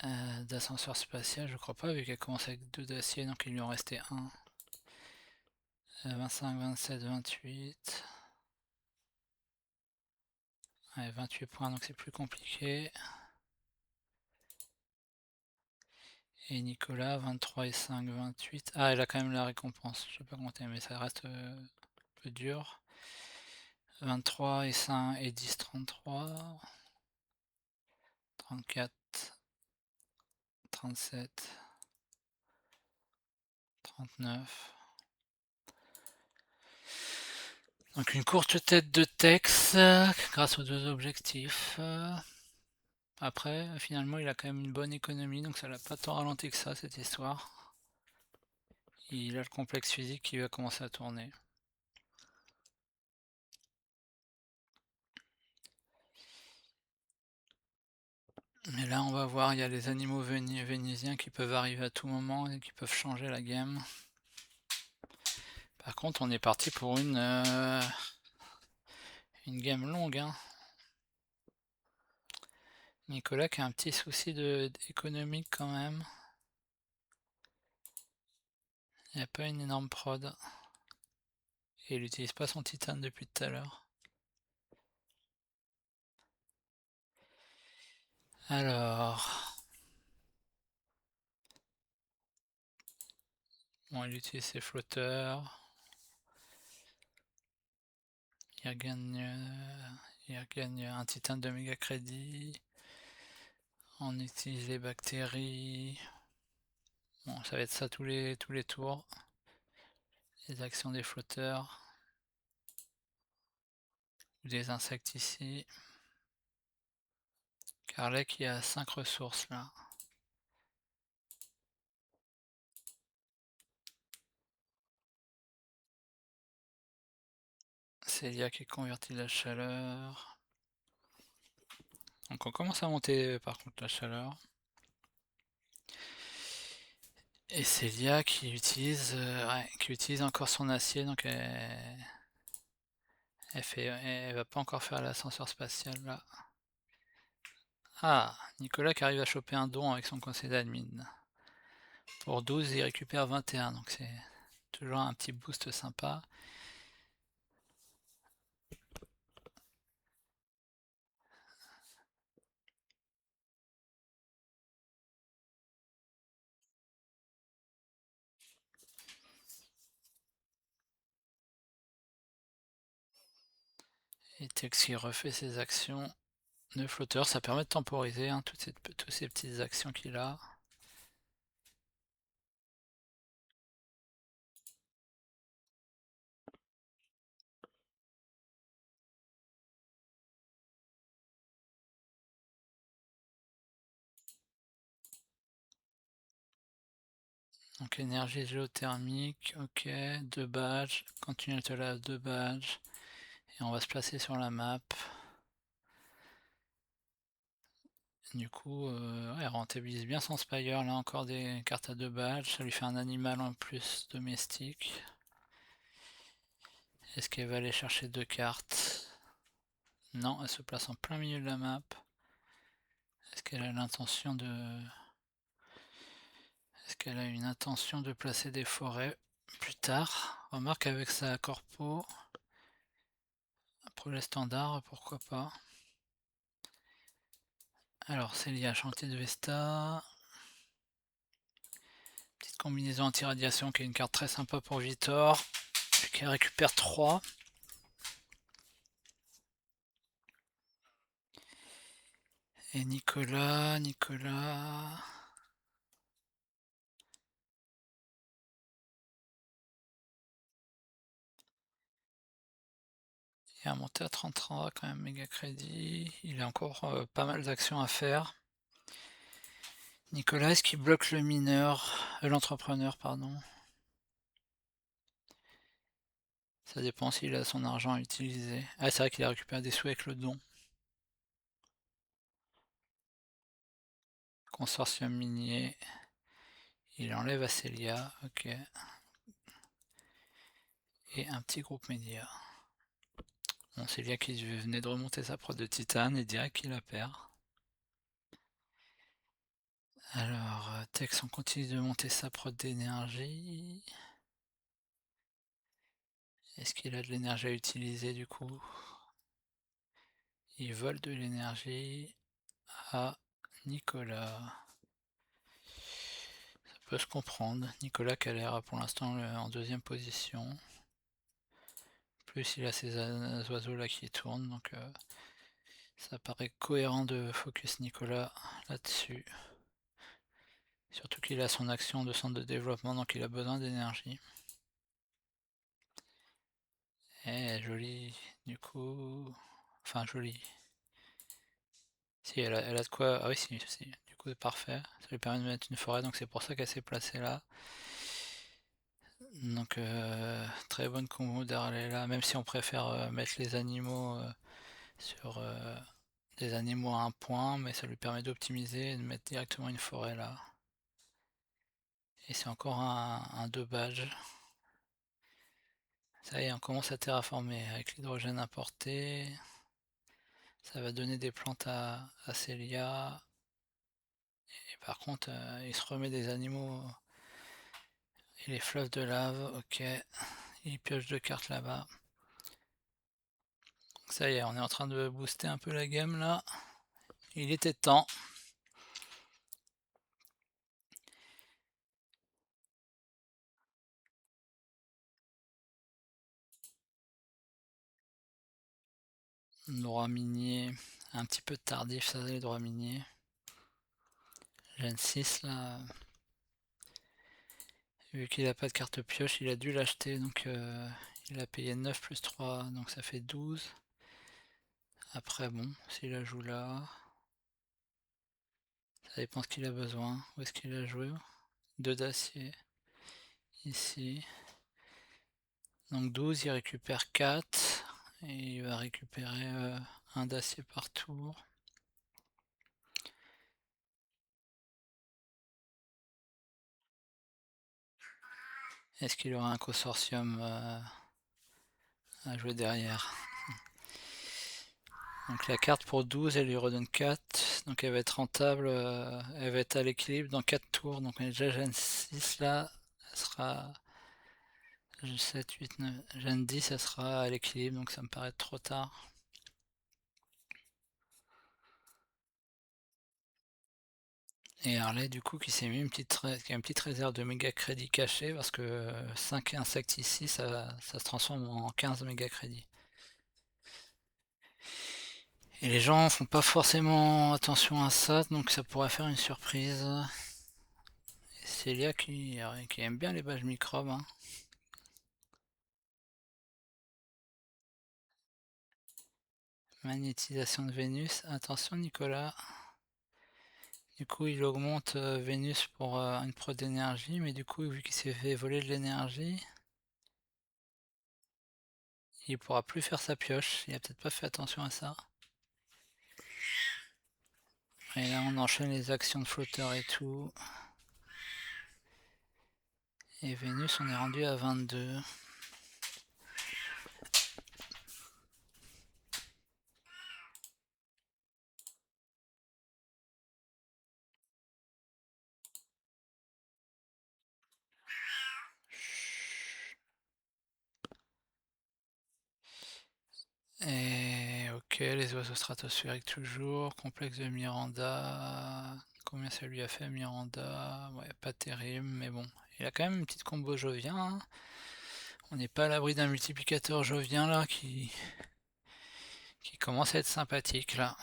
A: D'ascenseur spatial, je crois pas, vu qu'elle commence avec 2 d'acier, donc il lui en restait un. 25, 27, 28. Ouais, 28 points, donc c'est plus compliqué. Et Nicolas, 23 et 5, 28. Ah, elle a quand même la récompense, je sais pas compter, mais ça reste un peu dur. 23 et 5 et 10, 33. 34. 37. 39. Donc une courte tête de Tex grâce aux 2 objectifs. Après, finalement, il a quand même une bonne économie, donc ça l'a pas tant ralenti que ça, cette histoire. Il a le complexe physique qui va commencer à tourner. Mais là, on va voir, il y a les animaux vénusiens qui peuvent arriver à tout moment et qui peuvent changer la game. Par contre, on est parti pour une game longue, hein. Nicolas qui a un petit souci économique quand même. Il n'y a pas une énorme prod. Et il n'utilise pas son titane depuis tout à l'heure. Alors... Bon, il utilise ses flotteurs. Il gagne un titane de méga crédit. On utilise les bactéries. Bon, ça va être ça tous les tours. Les actions des flotteurs. Ou des insectes ici. Carlec, il y a 5 ressources là. Célia qui convertit la chaleur. Donc on commence à monter par contre la chaleur. Et Célia qui utilise encore son acier, donc elle va pas encore faire l'ascenseur spatial là. Ah, Nicolas qui arrive à choper un don avec son conseil d'admin. Pour 12, il récupère 21, donc c'est toujours un petit boost sympa. Et Tex qui refait ses actions de flotteur, ça permet de temporiser hein, toutes ces petites actions qu'il a. Donc énergie géothermique, ok, 2 badges, continue te lave 2 badges, et on va se placer sur la map. Du coup, elle rentabilise bien son Spire, là encore des cartes à 2 badges, ça lui fait un animal en plus domestique. Est-ce qu'elle va aller chercher 2 cartes? Non, elle se place en plein milieu de la map. Est-ce qu'elle a l'intention de... Est-ce qu'elle a une intention de placer des forêts plus tard? Remarque avec sa corpo, projet standard, pourquoi pas. Alors, Célia, chantier de Vesta. Petite combinaison anti-radiation qui est une carte très sympa pour Vitor. Qui récupère 3. Et Nicolas. Il a monté à 33 quand même, méga crédit. Il a encore pas mal d'actions à faire. Nicolas, est-ce qu'il bloque le mineur, l'entrepreneur, pardon? Ça dépend s'il a son argent à utiliser. Ah, c'est vrai qu'il a récupéré des sous avec le don. Consortium minier. Il enlève Acelia, ok. Et un petit groupe média. Bon, Celia qui venait de remonter sa prod de titane et direct qu'il la perd. Alors, Tex, on continue de monter sa prod d'énergie. Est-ce qu'il a de l'énergie à utiliser du coup? Il vole de l'énergie à Nicolas. Ça peut se comprendre. Nicolas qui a l'air pour l'instant en deuxième position. Plus il a ces oiseaux là qui tournent, donc ça paraît cohérent de focus Nicolas là-dessus. Surtout qu'il a son action de centre de développement, donc il a besoin d'énergie. Eh, joli, du coup... Enfin, joli. Si, elle a de quoi... Ah oui, si. Du coup, parfait. Ça lui permet de mettre une forêt, donc c'est pour ça qu'elle s'est placée là. Donc, très bonne combo d'aller là, même si on préfère mettre les animaux sur des animaux à un point, mais ça lui permet d'optimiser et de mettre directement une forêt là. Et c'est encore un 2 badge. Ça y est, on commence à terraformer avec l'hydrogène importé. Ça va donner des plantes à Célia. Et par contre, il se remet des animaux et les fleuves de lave. Ok, il pioche 2 cartes là-bas. Ça y est, on est en train de booster un peu la game là. Il était temps. Droit minier, un petit peu tardif ça les droits miniers. Gen 6 là, vu qu'il a pas de carte pioche, il a dû l'acheter, donc il a payé 9 plus 3, donc ça fait 12. Après bon, s'il la joue là, ça dépend ce qu'il a besoin. Où est-ce qu'il a joué? 2 d'acier, ici. Donc 12, il récupère 4, et il va récupérer un d'acier par tour. Est-ce qu'il aura un consortium à jouer derrière? Donc la carte pour 12, elle lui redonne 4, donc elle va être rentable, elle va être à l'équilibre dans 4 tours, donc on est déjà Gen 6 là, elle sera 7, 8, 9, Gen 10, elle sera à l'équilibre, donc ça me paraît trop tard. Et Harley du coup qui s'est mis qui a une petite réserve de méga crédit caché, parce que 5 insectes ici, ça se transforme en 15 méga crédits. Et les gens font pas forcément attention à ça, donc ça pourrait faire une surprise. Et Célia qui aime bien les badges microbes, hein. Magnétisation de Vénus. Attention Nicolas. Du coup il augmente Vénus pour une prod d'énergie, mais du coup vu qu'il s'est fait voler de l'énergie, il pourra plus faire sa pioche. Il a peut-être pas fait attention à ça. Et là on enchaîne les actions de flotteur et tout. Et Vénus on est rendu à 22. Ok, les oiseaux stratosphériques toujours. Complexe de Miranda. Combien ça lui a fait Miranda? Ouais, pas terrible, mais bon. Il a quand même une petite combo Jovien, hein. On n'est pas à l'abri d'un multiplicateur Jovien là qui commence à être sympathique là.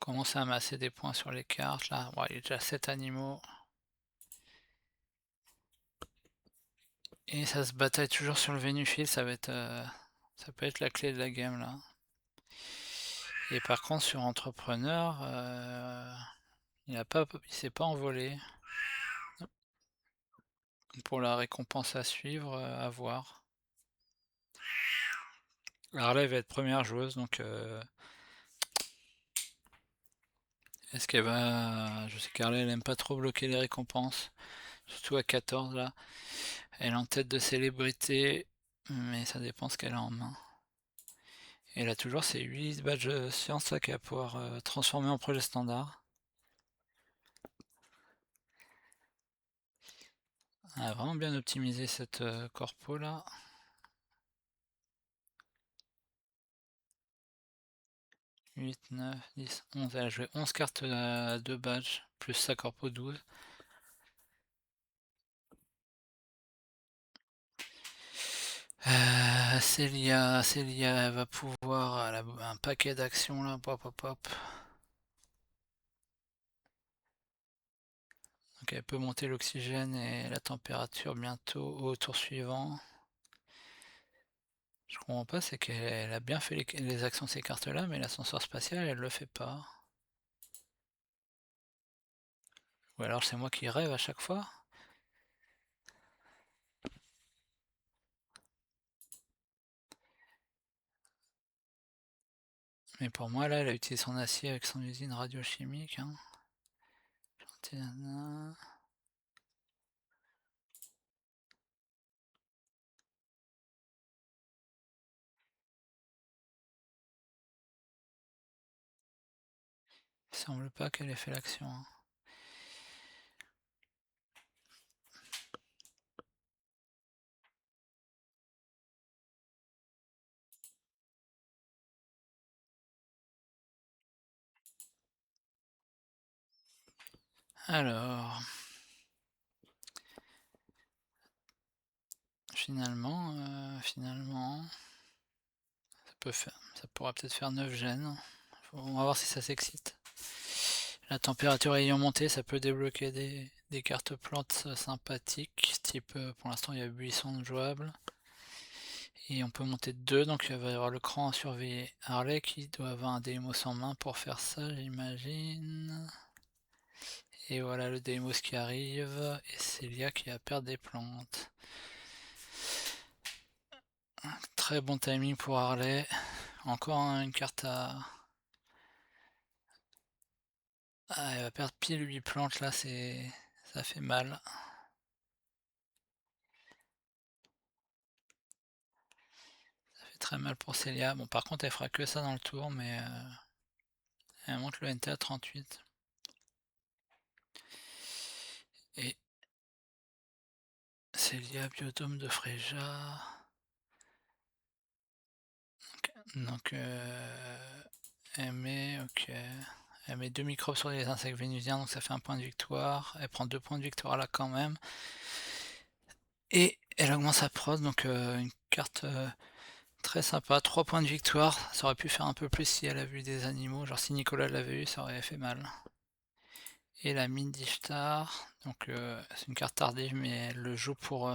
A: Commence à amasser des points sur les cartes là. Ouais, il y a déjà 7 animaux. Et ça se bataille toujours sur le Vénuphile, ça peut être la clé de la game là. Et par contre sur Entrepreneur, il s'est pas envolé. Pour la récompense à suivre, à voir. Harley va être première joueuse, donc est-ce qu'elle va... Je sais qu'Harley elle aime pas trop bloquer les récompenses, surtout à 14 là. Elle est en tête de célébrité, mais ça dépend ce qu'elle a en main. Et elle a toujours ses 8 badges science là qu'elle va pouvoir transformer en projet standard. Elle a vraiment bien optimisé cette corpo là. 8, 9, 10, 11. Elle a joué 11 cartes à 2 badges, plus sa corpo 12. Célia, elle va pouvoir, elle a un paquet d'actions là, pop pop pop. Donc elle peut monter l'oxygène et la température bientôt au tour suivant. Je comprends pas, c'est qu'elle a bien fait les actions de ces cartes là, mais l'ascenseur spatial elle le fait pas. Ou alors c'est moi qui rêve à chaque fois. Mais pour moi là, elle a utilisé son acier avec son usine radiochimique. Hein. Il semble pas qu'elle ait fait l'action. Hein. Alors, finalement, ça pourra peut-être faire 9 gènes. On va voir si ça s'excite. La température ayant monté, ça peut débloquer des cartes plantes sympathiques. Type, pour l'instant, il y a buisson jouable. Et on peut monter de 2, donc il va y avoir le cran à surveiller. Harley qui doit avoir un Deimos en main pour faire ça, j'imagine. Et voilà le Deimos qui arrive. Et Célia qui va perdre des plantes. Très bon timing pour Harley. Encore une carte à... Ah, elle va perdre pile 8 plantes là, ça fait mal. Ça fait très mal pour Célia. Bon, par contre, elle fera que ça dans le tour, mais elle monte le NT à 38. Et Célia, biodôme de Fréja. Donc, elle met, ok. Elle met 2 microbes sur les insectes vénusiens, donc ça fait un point de victoire. Elle prend 2 points de victoire là quand même. Et elle augmente sa prod, donc une carte très sympa. 3 points de victoire. Ça aurait pu faire un peu plus si elle a vu des animaux. Genre si Nicolas l'avait eu, ça aurait fait mal. Et la mine d'Iftar, donc c'est une carte tardive, mais elle le joue pour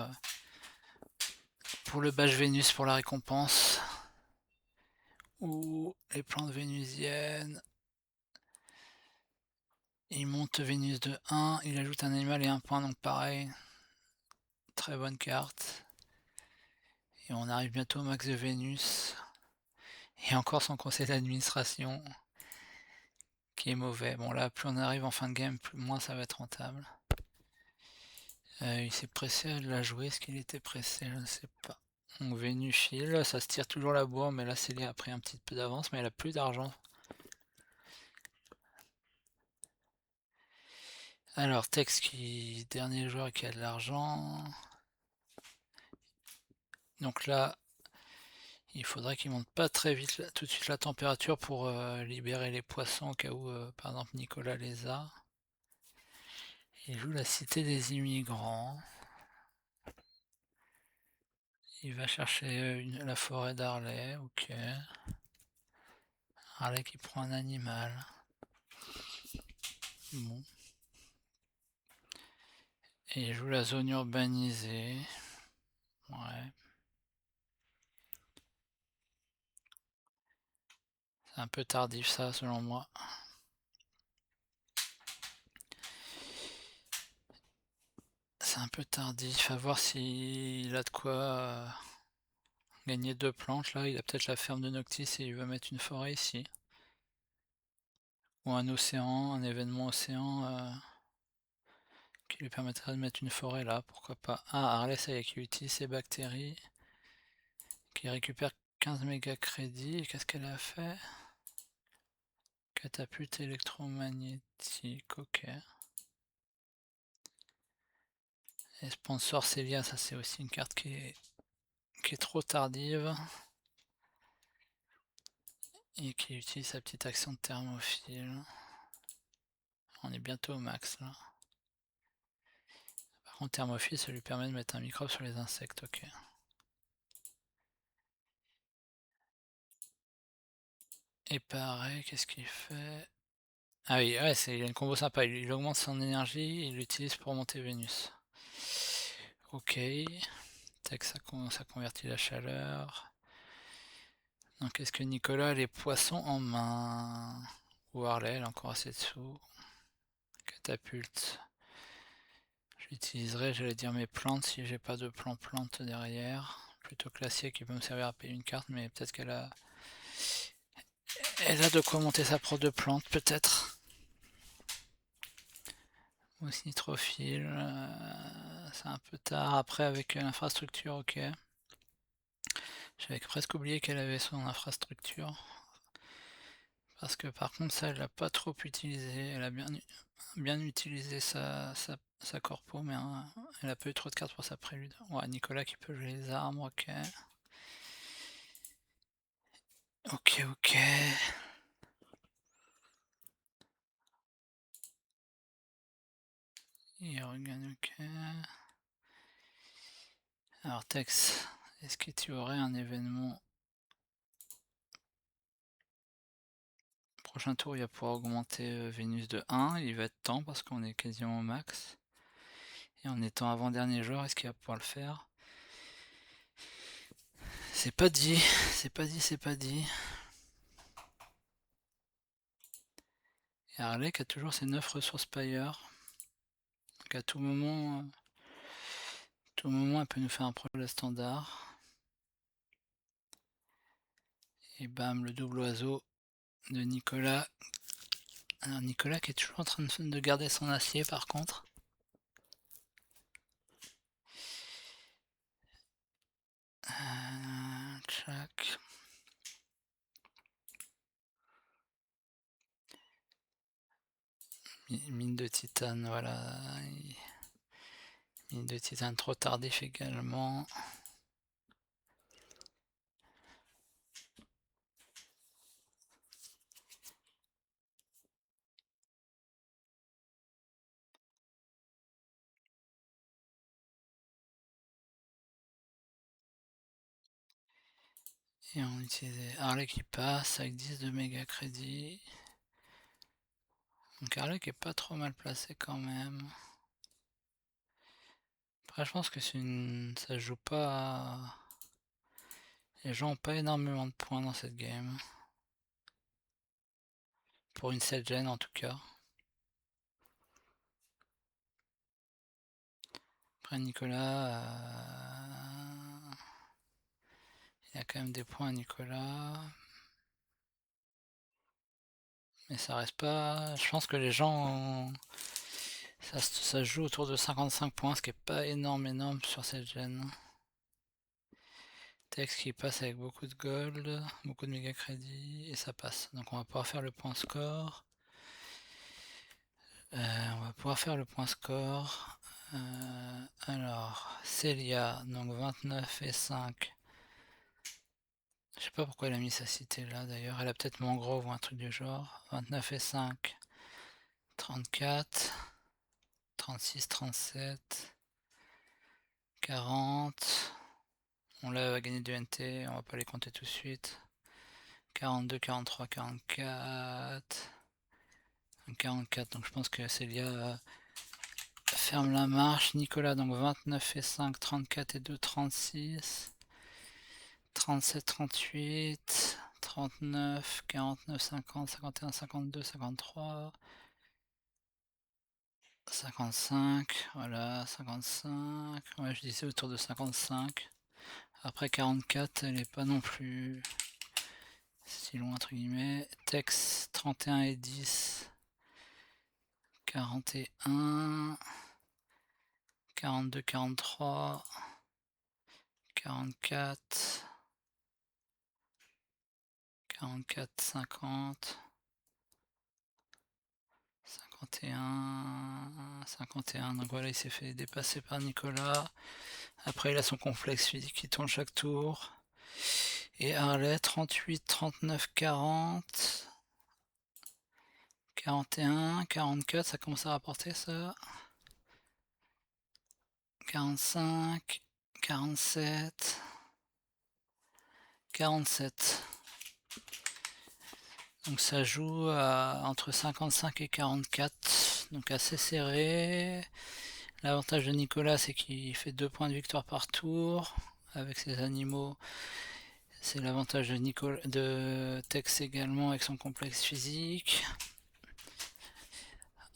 A: le badge Vénus pour la récompense. Ou les plantes vénusiennes. Il monte Vénus de 1, il ajoute un animal et un point, donc pareil. Très bonne carte. Et on arrive bientôt au max de Vénus. Et encore son conseil d'administration. Qui est mauvais. Bon là, plus on arrive en fin de game, moins ça va être rentable. Il s'est pressé à la jouer, est-ce qu'il était pressé? Je ne sais pas. Donc Vénus file, ça se tire toujours la bourre, mais là Célia a pris un petit peu d'avance, mais elle a plus d'argent. Alors, Tex qui dernier joueur qui a de l'argent. Donc là, il faudrait qu'il monte pas très vite tout de suite la température pour libérer les poissons au cas où par exemple Nicolas les a. Il joue la cité des immigrants. Il va chercher la forêt d'Harley, ok. Harley qui prend un animal. Bon. Et il joue la zone urbanisée. Ouais. C'est un peu tardif ça selon moi. C'est un peu tardif, à voir s'il a de quoi gagner 2 planches là. Il a peut-être la ferme de Noctis et il va mettre une forêt ici. Ou un océan, un événement océan qui lui permettrait de mettre une forêt là, pourquoi pas. Ah, Harley, ça y est, qui utilise ses bactéries, qui récupère 15 méga crédits. Et qu'est-ce qu'elle a fait? Catapulte électromagnétique, ok. Et sponsor Célia, ça c'est aussi une carte qui est trop tardive. Et qui utilise sa petite action de thermophile. On est bientôt au max là. Par contre, thermophile, ça lui permet de mettre un microbe sur les insectes, ok. Et pareil, qu'est-ce qu'il fait? Ah oui, ouais, il a une combo sympa. Il augmente son énergie, il l'utilise pour monter Vénus. Ok. Tac, ça convertit la chaleur. Donc, est-ce que Nicolas a les poissons en main? Ou Harley, elle a encore assez de sous. Catapulte. J'utiliserai, j'allais dire mes plantes si j'ai pas de plan plante derrière. Plutôt que l'acier qui peut me servir à payer une carte, mais peut-être qu'elle a. Elle a de quoi monter sa pro de plante, peut-être. Mousse nitrophile, c'est un peu tard. Après, avec l'infrastructure, ok. J'avais presque oublié qu'elle avait son infrastructure. Parce que par contre, ça, elle l'a pas trop utilisé. Elle a bien utilisé sa corpo, mais elle a pas eu trop de cartes pour sa prélude. Ouais, Nicolas qui peut jouer les armes, ok. Ok, ok. Il regagne, ok. Alors, Tex, est-ce que tu aurais un événement? Prochain tour, il va pouvoir augmenter Vénus de 1. Il va être temps parce qu'on est quasiment au max. Et en étant avant-dernier joueur, est-ce qu'il va pouvoir le faire? C'est pas dit, c'est pas dit, c'est pas dit. Et Harley qui a toujours ses 9 ressources payeurs. Donc à tout moment, elle peut nous faire un projet standard. Et bam, le double oiseau de Nicolas. Alors Nicolas qui est toujours en train de garder son acier par contre. Tchac. Mine de titane, voilà. Mine de titane trop tardif également. Et on utilisait Harley qui passe avec 10 de méga crédit. Donc Harley qui est pas trop mal placé quand même. Après je pense que ça joue pas. Les gens ont pas énormément de points dans cette game. Pour une 7 gen en tout cas. Après Nicolas. Il y a quand même des points à Nicolas. Mais ça reste pas. Je pense que les gens. Ça se joue autour de 55 points, ce qui est pas énorme sur cette gen. Tex qui passe avec beaucoup de gold, beaucoup de méga crédit, et ça passe. Donc on va pouvoir faire le point score. On va pouvoir faire le point score. Alors, Célia, donc 29 et 5. Je sais pas pourquoi elle a mis sa cité là d'ailleurs. Elle a peut-être Mangrove ou un truc du genre. 29 et 5. 34. 36, 37. 40. On l'a gagné du NT, on va pas les compter tout de suite. 42, 43, 44. 44, donc je pense que Célia ferme la marche. Nicolas, donc 29 et 5, 34 et 2, 36. 37, 38, 39, 49, 50, 51, 52, 53, 55, voilà, 55, ouais, je disais autour de 55. Après 44, elle est pas non plus si loin entre guillemets. Tex 31 et 10, 41, 42, 43, 44, 44, 50, 51, 51. Donc voilà, il s'est fait dépasser par Nicolas. Après, il a son complexe physique qui tourne chaque tour. Et Harley, 38, 39, 40, 41, 44, ça commence à rapporter ça. 45, 47, 47. Donc ça joue entre 55 et 44, donc assez serré. L'avantage de Nicolas, c'est qu'il fait 2 points de victoire par tour avec ses animaux. C'est l'avantage de Tex également avec son complexe physique.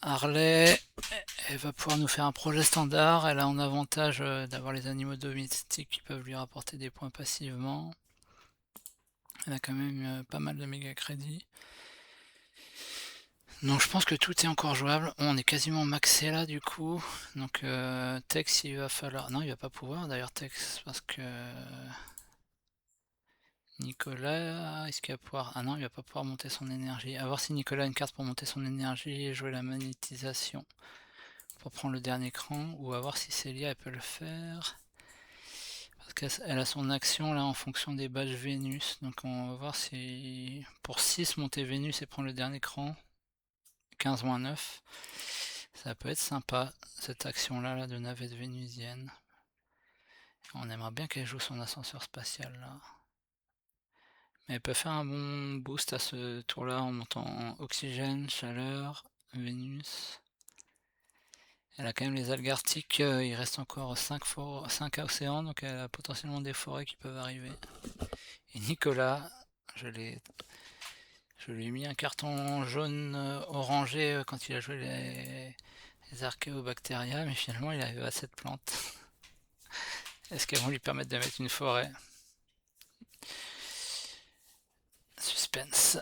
A: Harley, elle va pouvoir nous faire un projet standard. Elle a un avantage d'avoir les animaux domestiques qui peuvent lui rapporter des points passivement. Elle a quand même pas mal de méga crédits. Donc je pense que tout est encore jouable. On est quasiment maxé là du coup. Donc Tex, il va falloir... Non, il va pas pouvoir d'ailleurs Tex parce que... Nicolas, est-ce qu'il va pouvoir... Ah non, il va pas pouvoir monter son énergie. A voir si Nicolas a une carte pour monter son énergie et jouer la magnétisation pour prendre le dernier cran. Ou à voir si Célia elle peut le faire. Parce qu'elle a son action là en fonction des badges Vénus. Donc on va voir si... Pour 6, monter Vénus et prendre le dernier cran. 15-9. Ça peut être sympa, cette action-là là, de navette vénusienne. On aimerait bien qu'elle joue son ascenseur spatial là. Mais elle peut faire un bon boost à ce tour-là en montant oxygène, chaleur, Vénus. Elle a quand même les algues arctiques, il reste encore 5 océans, donc elle a potentiellement des forêts qui peuvent arriver. Et Nicolas, je lui ai mis un carton jaune orangé quand il a joué les Archaeobacteria, mais finalement il arrive à cette plante. Est-ce qu'elles vont lui permettre de mettre une forêt? Suspense.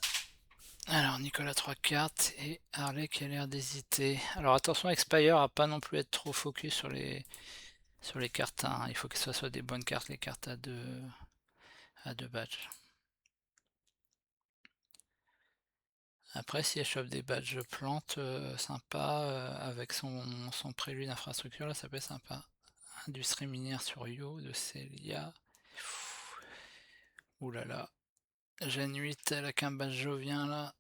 A: Alors Nicolas 3 cartes et Harley qui a l'air d'hésiter. Alors attention Expire à pas non plus être trop focus sur les cartes 1. Il faut que ce soit des bonnes cartes, les cartes à deux badges. Après si elle chope des badges plantes sympa avec son prélude d'infrastructure là ça peut être sympa. Industrie minière sur Yo de Célia. Ouh là là. Gen 8 elle a qu'un badge jovien là.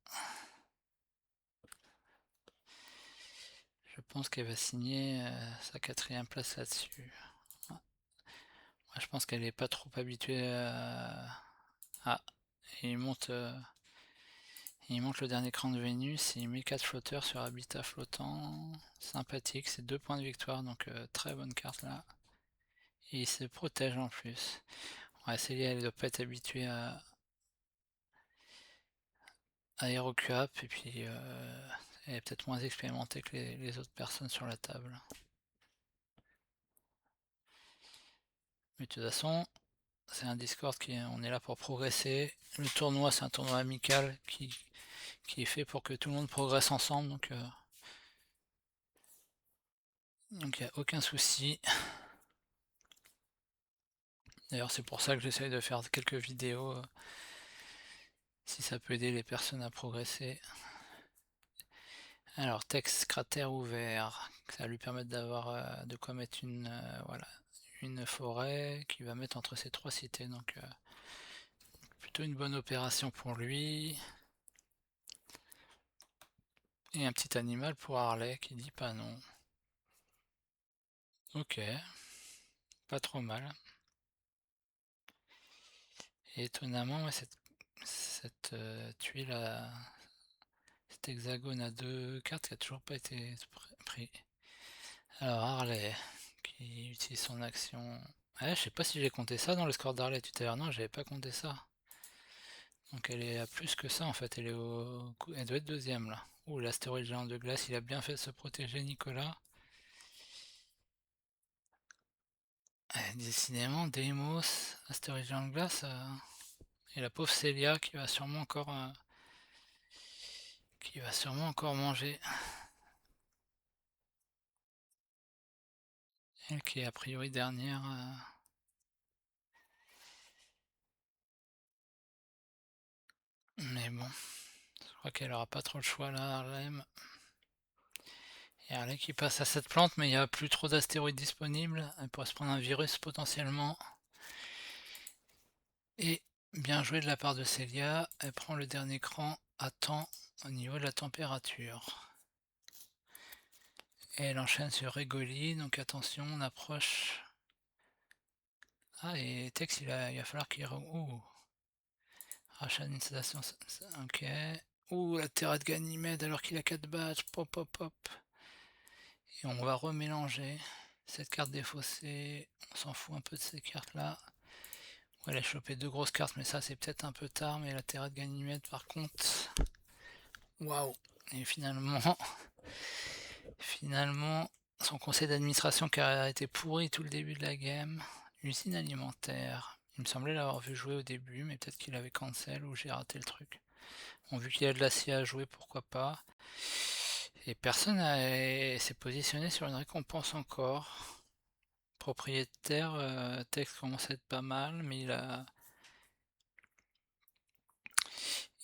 A: Je pense qu'elle va signer sa 4ème place là-dessus. Ouais. Ouais, je pense qu'elle est pas trop habituée à... Ah, il monte le dernier cran de Vénus et il met 4 flotteurs sur habitat flottant. Sympathique, c'est 2 points de victoire, donc très bonne carte là. Et il se protège en plus. Ouais, Célia, elle doit pas être habituée à HeroQuap et puis elle est peut-être moins expérimentée que les autres personnes sur la table. Mais de toute façon, c'est un Discord on est là pour progresser. Le tournoi, c'est un tournoi amical qui est fait pour que tout le monde progresse ensemble, donc il n'y a aucun souci. D'ailleurs, c'est pour ça que j'essaye de faire quelques vidéos, si ça peut aider les personnes à progresser. Alors, texte cratère ouvert, ça va lui permettre d'avoir de quoi mettre voilà, une forêt qu'il va mettre entre ces trois cités, donc plutôt une bonne opération pour lui. Et un petit animal pour Harley qui dit pas non. Ok, pas trop mal. Et étonnamment, ouais, cette tuile, cet hexagone à deux cartes qui a toujours pas été pris. Alors Harley, qui utilise son action. Ah, je sais pas si j'ai compté ça dans le score d'Harley tout à l'heure. Non, j'avais pas compté ça. Donc elle est à plus que ça en fait. Elle doit être deuxième là. Ouh, l'astéroïde géant de glace, il a bien fait de se protéger, Nicolas. Décidément, Deimos, astéroïde géant de glace. Et la pauvre Célia qui va sûrement encore manger. Elle qui est a priori dernière. Mais bon, je crois qu'elle aura pas trop le choix là, Harlem. Et Harlem qui passe à cette plante, mais il n'y a plus trop d'astéroïdes disponibles. Elle pourrait se prendre un virus potentiellement. Et bien joué de la part de Célia, elle prend le dernier cran à temps au niveau de la température. Et elle enchaîne sur Régoli, donc attention, on approche. Ah, et Tex, il va falloir qu'il... Ouh, rachat d'une station, ok. Ouh, la Terra de Ganymède alors qu'il a 4 badges, pop pop pop. Et on va remélanger cette carte défaussée, on s'en fout un peu de ces cartes là. Ouais, elle a chopé deux grosses cartes, mais ça c'est peut-être un peu tard, mais la Terra de Ganymède par contre... Waouh. Et finalement, son conseil d'administration qui a été pourri tout le début de la game, usine alimentaire. Il me semblait l'avoir vu jouer au début, mais peut-être qu'il avait cancel ou j'ai raté le truc. Bon, vu qu'il y a de l'acier à jouer, pourquoi pas. Et personne s'est positionné sur une récompense encore. Propriétaire, texte commence à être pas mal, mais il a...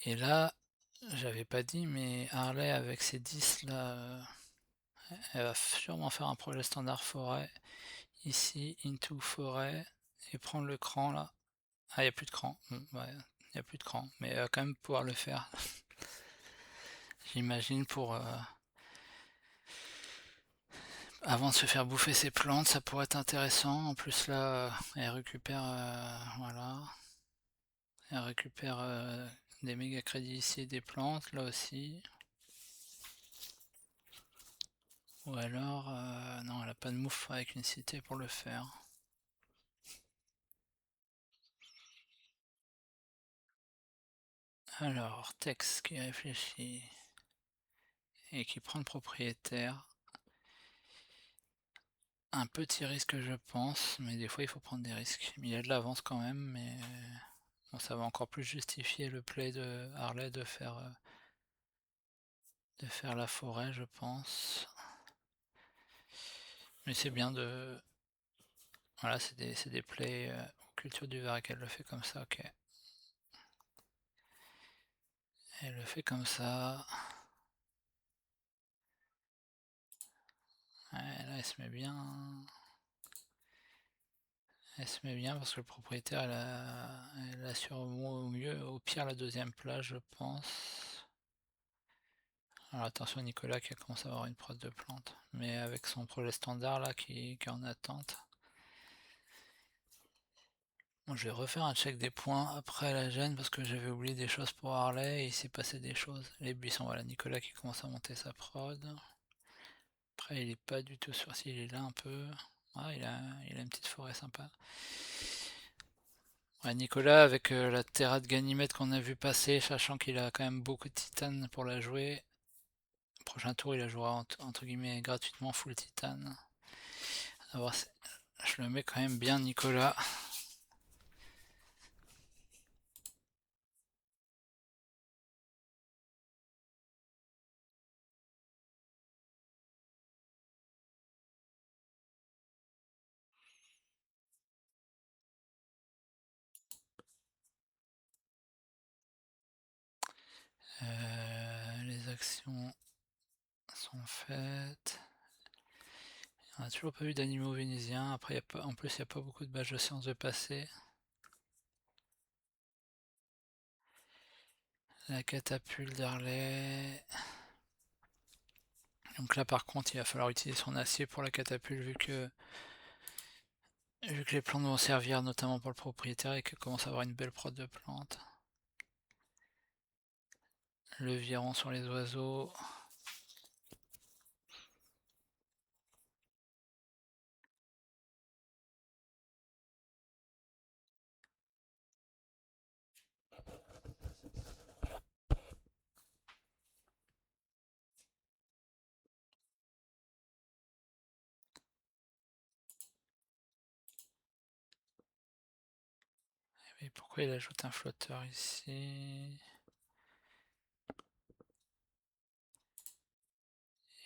A: Et là, j'avais pas dit, mais Harley avec ses 10 là, elle va sûrement faire un projet standard forêt. Ici, into forêt, et prendre le cran là. Ah, il n'y a plus de cran. Bon, ouais, il n'y a plus de cran, mais elle va quand même pouvoir le faire. J'imagine pour... avant de se faire bouffer ses plantes, ça pourrait être intéressant. En plus là, elle récupère... voilà. Elle récupère des méga crédits ici et des plantes, là aussi. Ou alors... non, elle a pas de mouf avec une cité pour le faire. Alors, Tex qui réfléchit et qui prend le propriétaire. Un petit risque je pense, mais des fois il faut prendre des risques. Il y a de l'avance quand même, mais bon, ça va encore plus justifier le play de Harley de faire la forêt je pense. Mais c'est bien de... Voilà, c'est des plays aux cultures du verre qu'elle le fait comme ça, ok. Elle le fait comme ça. Ouais, là elle se met bien. Elle se met bien parce que le propriétaire elle assure au mieux, au pire la deuxième place je pense. Alors attention Nicolas qui a commencé à avoir une prod de plante, mais avec son projet standard là qui est en attente. Bon, je vais refaire un check des points après la gêne parce que j'avais oublié des choses pour Harley et il s'est passé des choses. Les buissons, voilà, Nicolas qui commence à monter sa prod. Après il est pas du tout sûr s'il est là un peu. Ah, il a une petite forêt sympa. Ouais, Nicolas avec la Terra de Ganymède qu'on a vu passer, sachant qu'il a quand même beaucoup de titane pour la jouer. Prochain tour il la jouera entre guillemets gratuitement full titane. À voir, je le mets quand même bien Nicolas. Les actions. sont faites. On n'a toujours pas eu d'animaux vénésiens. Après, en plus, il n'y a pas beaucoup de badges de séance de passé. La catapulte d'Harley. Donc là, par contre, il va falloir utiliser son acier pour la catapulte vu que les plantes vont servir notamment pour le propriétaire et qu'il commence à avoir une belle prod de plantes. Le viron sur les oiseaux. Et pourquoi il ajoute un flotteur ici?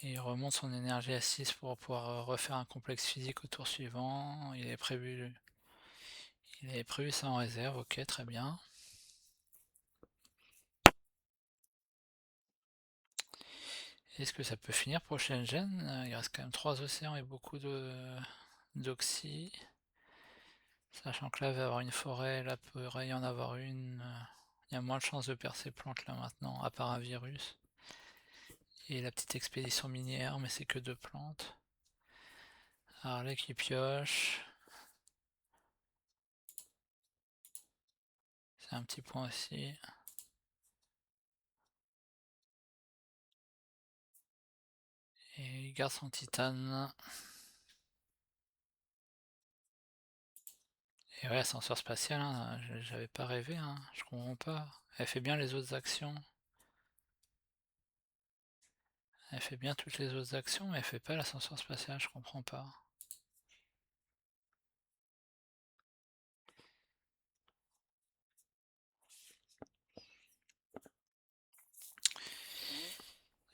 A: Et il remonte son énergie à 6 pour pouvoir refaire un complexe physique au tour suivant. Il avait prévu ça en réserve, ok, très bien. Est-ce que ça peut finir prochaine gène? Il reste quand même 3 océans et beaucoup d'oxy. Sachant que là, il va y avoir une forêt, là, pourrait y en avoir une. Il y a moins de chances de perdre ces plantes là maintenant, à part un virus. Et la petite expédition minière, mais c'est que 2 plantes. Harley qui pioche. C'est un petit point aussi. Et il garde son titane. Et ouais, ascenseur spatial, hein, j'avais pas rêvé, hein, je comprends pas. Elle fait bien les autres actions. Elle fait bien toutes les autres actions, mais elle fait pas l'ascenseur spatial, je comprends pas.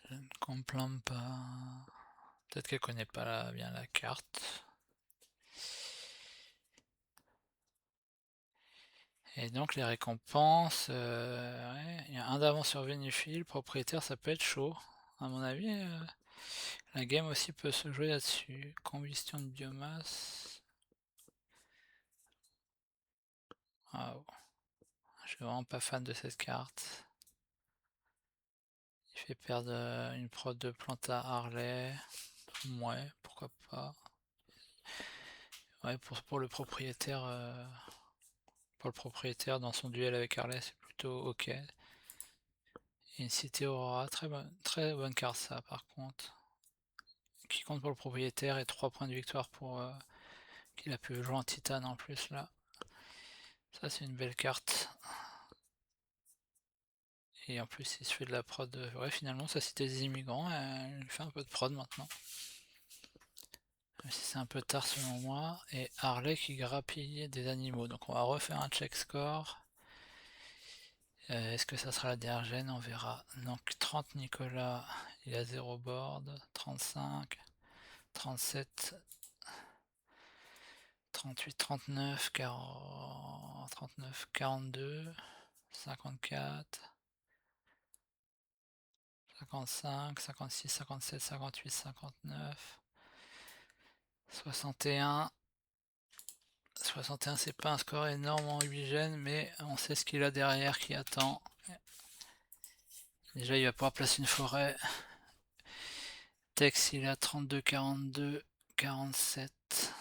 A: Je ne comprends pas. Peut-être qu'elle connaît pas bien la carte. Et donc les récompenses, ouais, il y a un d'avance sur Vénifil, propriétaire, ça peut être chaud. À mon avis, la game aussi peut se jouer là-dessus. Combustion de biomasse. Waouh. Je suis vraiment pas fan de cette carte. Il fait perdre une prod de plante à Harley. Ouais, pourquoi pas. Ouais, pour le propriétaire, dans son duel avec Harley, c'est plutôt ok. Et une cité Aurora, très bonne carte ça par contre. Qui compte pour le propriétaire et 3 points de victoire pour qu'il a pu jouer en titane en plus là. Ça c'est une belle carte. Et en plus il se fait de la prod. Ouais, finalement sa cité des immigrants, elle fait un peu de prod maintenant. Même si c'est un peu tard selon moi. Et Harley qui grappille des animaux. Donc on va refaire un check score. Est-ce que ça sera la dernière gêne? On verra. Donc 30 Nicolas, il a 0 board. 35, 37, 38, 39, 40, 39, 42, 54, 55, 56, 57, 58, 59, 61. 61 c'est pas un score énorme en 8 gènes, mais on sait ce qu'il a derrière qui attend. Déjà il va pouvoir placer une forêt. Tex il a 32, 42, 47,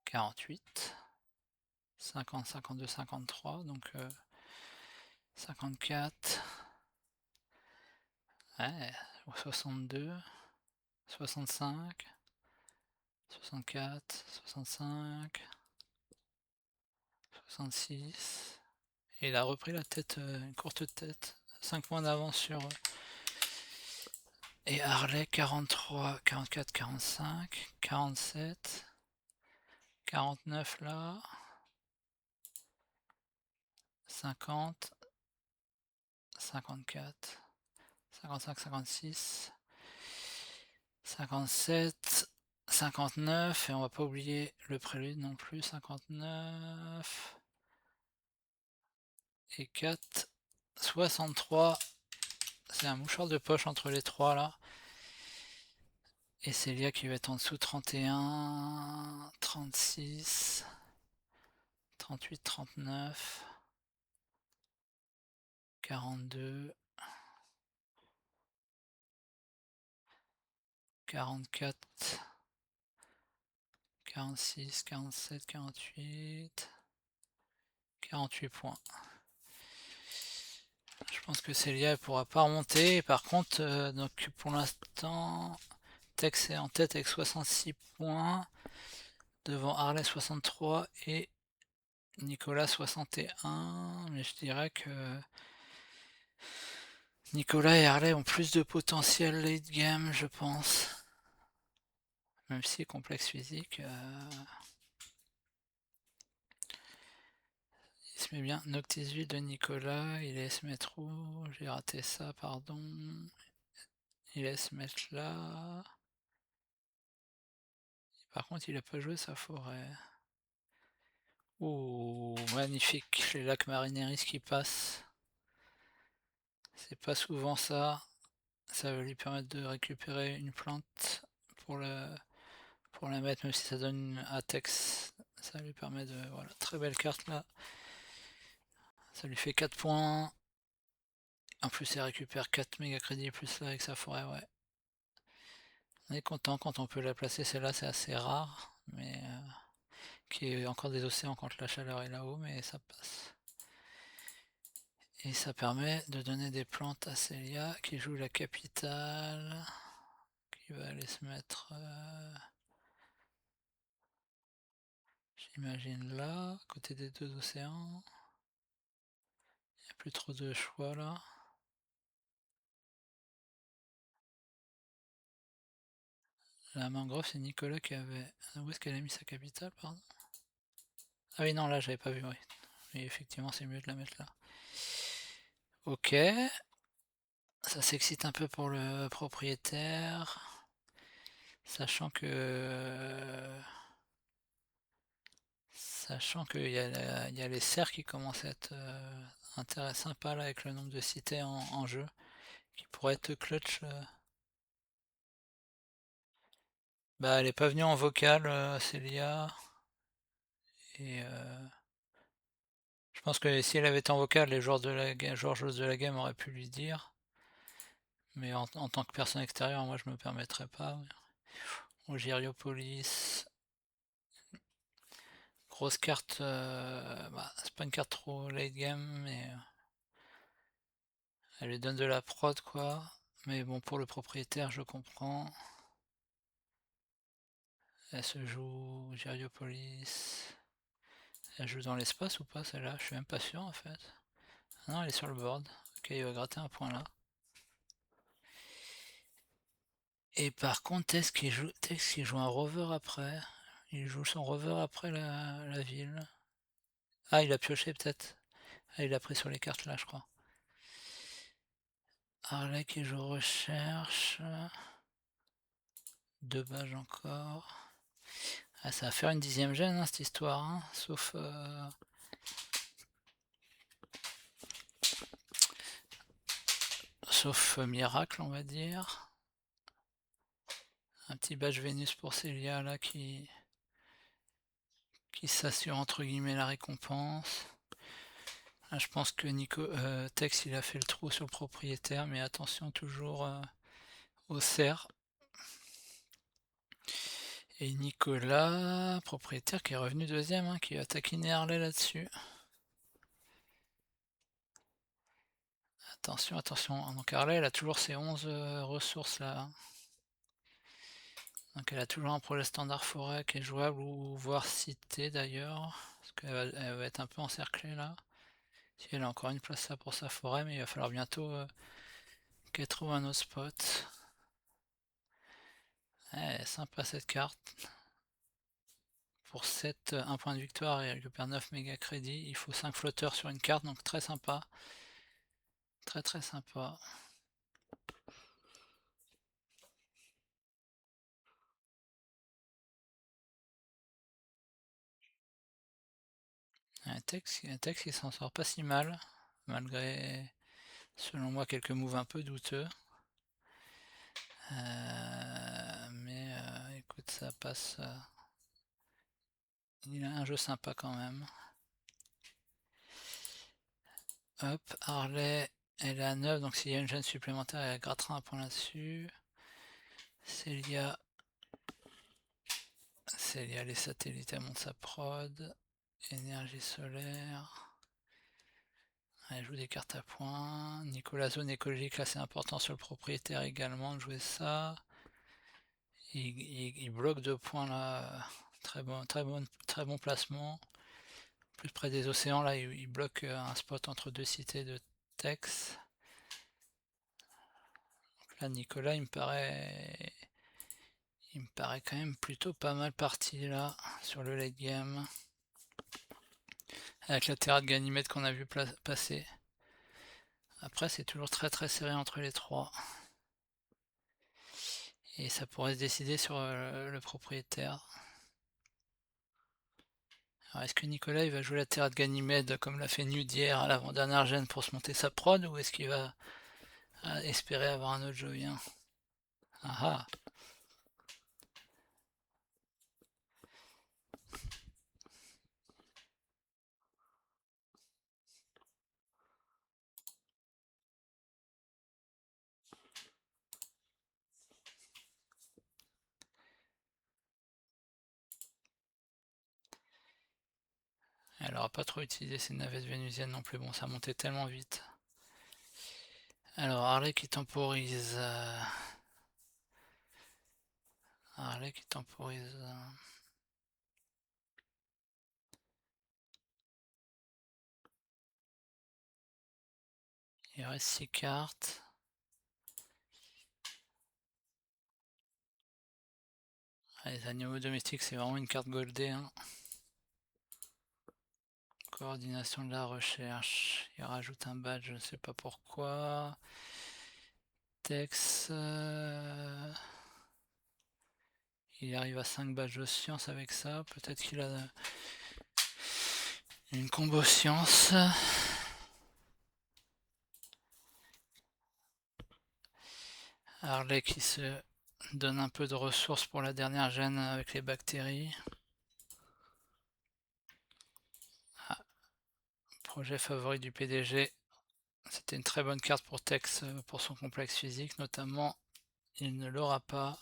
A: 48, 50, 52, 53, donc 54, ouais, 62, 65, 64, 65, 66. Et il a repris la tête, une courte tête. 5 points d'avance sur. Et Harley 43, 44, 45, 47, 49 là. 50, 54, 55, 56, 57, 59, et on va pas oublier le prélude non plus, 59, et 4, 63, C'est un mouchoir de poche entre les trois là. Et Célia qui va être en dessous 31, 36, 38, 39, 42, 44, 46, 47, 48, 48 points. Je pense que Célia ne pourra pas remonter. Par contre, donc pour l'instant, Tex est en tête avec 66 points, devant Harley 63 et Nicolas 61. Mais je dirais que Nicolas et Harley ont plus de potentiel late game, je pense. Même si complexe physique, il se met bien. Noctisville de Nicolas, il laisse mettre où? J'ai raté ça, pardon. Il laisse mettre là. Par contre, il a pas joué sa forêt. Oh, magnifique, les lacs Marineris qui passent. C'est pas souvent ça. Ça va lui permettre de récupérer une plante pour, pour la mettre, même si ça donne un Atex. Ça lui permet de... Voilà, très belle carte là. Ça lui fait 4 points. En plus, il récupère 4 méga crédits plus là avec sa forêt, ouais. On est content quand on peut la placer, celle-là c'est assez rare, mais qui est encore des océans quand la chaleur est là-haut, mais ça passe. Et ça permet de donner des plantes à Célia qui joue la capitale, qui va aller se mettre, j'imagine là, à côté des deux océans. Il n'y a plus trop de choix là. La mangrove, c'est Nicolas qui avait... Où est-ce qu'elle a mis sa capitale, pardon? Ah oui, non, là, j'avais pas vu, oui. Mais effectivement, c'est mieux de la mettre là. Ok. Ça s'excite un peu pour le propriétaire. Sachant que... Sachant qu'il y a les serres qui commencent à être sympas là avec le nombre de cités en jeu. Qui pourraient être clutch. Bah elle est pas venue en vocal, Célia. Et je pense que si elle avait été en vocal, les joueurs de joueuses de la game auraient pu lui dire. Mais en tant que personne extérieure, moi je me permettrais pas. Ogiriopolis. Grosse carte, bah, c'est pas une carte trop late game, mais elle lui donne de la prod quoi. Mais bon, pour le propriétaire, je comprends. Elle se joue Gyriopolis. Elle joue dans l'espace ou pas celle-là? Je suis même pas sûr en fait. Ah non, elle est sur le board. Ok, il va gratter un point là. Et par contre, Tex qui joue un rover après. Il joue son rover après la ville. Ah, il a pioché peut-être. Ah, il a pris sur les cartes là, je crois. Harley qui joue recherche. Deux badges encore. Ah, ça va faire une 10e gêne hein, cette histoire. Hein. Sauf miracle, on va dire. Un petit badge Vénus pour Célia là qui s'assure entre guillemets la récompense. Là, je pense que Tex il a fait le trou sur le propriétaire, mais attention toujours au cerf. Et Nicolas, propriétaire qui est revenu deuxième, hein, qui a taquiné Harley là-dessus. Attention, attention. Donc Harley, elle a toujours ses 11 ressources là. Donc elle a toujours un projet standard forêt qui est jouable ou voire cité d'ailleurs. Parce qu'elle va être un peu encerclée là. Si elle a encore une place là pour sa forêt, mais il va falloir bientôt qu'elle trouve un autre spot. Ouais, sympa cette carte. Pour 7, 1 point de victoire et elle récupère 9 méga crédits. Il faut 5 flotteurs sur une carte, donc très sympa. Très très sympa. Un texte qui s'en sort pas si mal, malgré Selon moi, quelques moves un peu douteux. Mais écoute, ça passe. Il a un jeu sympa quand même. Hop, Harley, elle est à 9, donc s'il y a une gêne supplémentaire, elle grattera un point là-dessus. Célia, les satellites, elle monte sa prod. Énergie solaire. Elle joue des cartes à points. Nicolas, zone écologique, là c'est important sur le propriétaire également de jouer ça. Il bloque 2 points là. Très bon placement. Plus près des océans, là il bloque un spot entre deux cités de Tex. Donc là Nicolas il me paraît quand même plutôt pas mal parti là sur le late game. Avec la Terra de Ganymède qu'on a vu passer. Après c'est toujours très serré entre les trois. Et ça pourrait se décider sur le propriétaire. Alors est-ce que Nicolas il va jouer la Terra de Ganymède comme l'a fait Nudière à l'avant-dernière gêne pour se monter sa prod, ou est-ce qu'il va espérer avoir un autre Jovien? Ah ah. Elle aura pas trop utilisé ses navettes vénusiennes non plus, bon ça montait tellement vite. Alors Harley qui temporise. Harley qui temporise. Il reste 6 cartes. Ah, les animaux domestiques c'est vraiment une carte goldée. Hein. Coordination de la recherche. Il rajoute un badge, je ne sais pas pourquoi. Tex. Il arrive à 5 badges de science avec ça. Peut-être qu'il a une combo science. Harley qui se donne un peu de ressources pour la dernière gêne avec les bactéries. Ah, projet favori du PDG. C'était une très bonne carte pour Tex pour son complexe physique notamment. Il ne l'aura pas.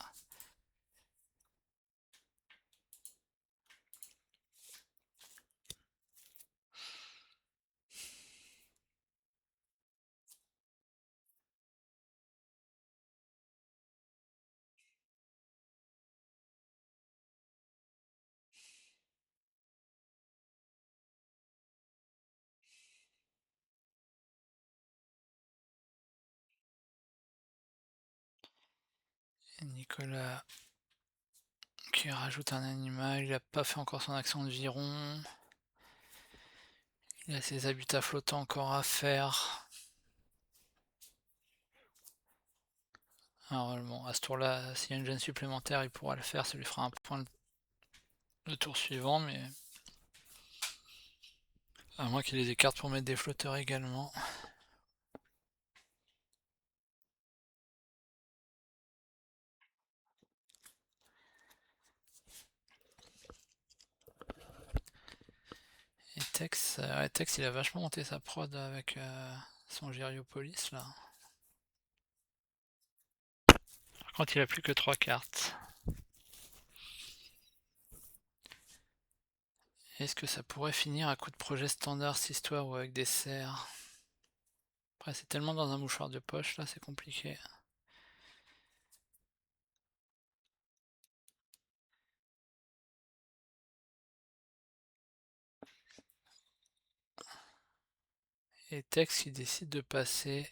A: Et Nicolas qui rajoute un animal. Il n'a pas fait encore son action de viron. Il a ses habitats flottants encore à faire. Normalement, à ce tour-là, s'il y a une gêne supplémentaire, il pourra le faire. Ça lui fera un point le tour suivant, mais à moins qu'il ait des cartes pour mettre des flotteurs également. Et Tex, Tex il a vachement monté sa prod avec son Gyriopolis là. Par contre il a plus que 3 cartes. Est-ce que ça pourrait finir à coup de projet standard cette histoire ou avec des serres? Après c'est tellement dans un mouchoir de poche là, c'est compliqué. Et Tex il décide de passer.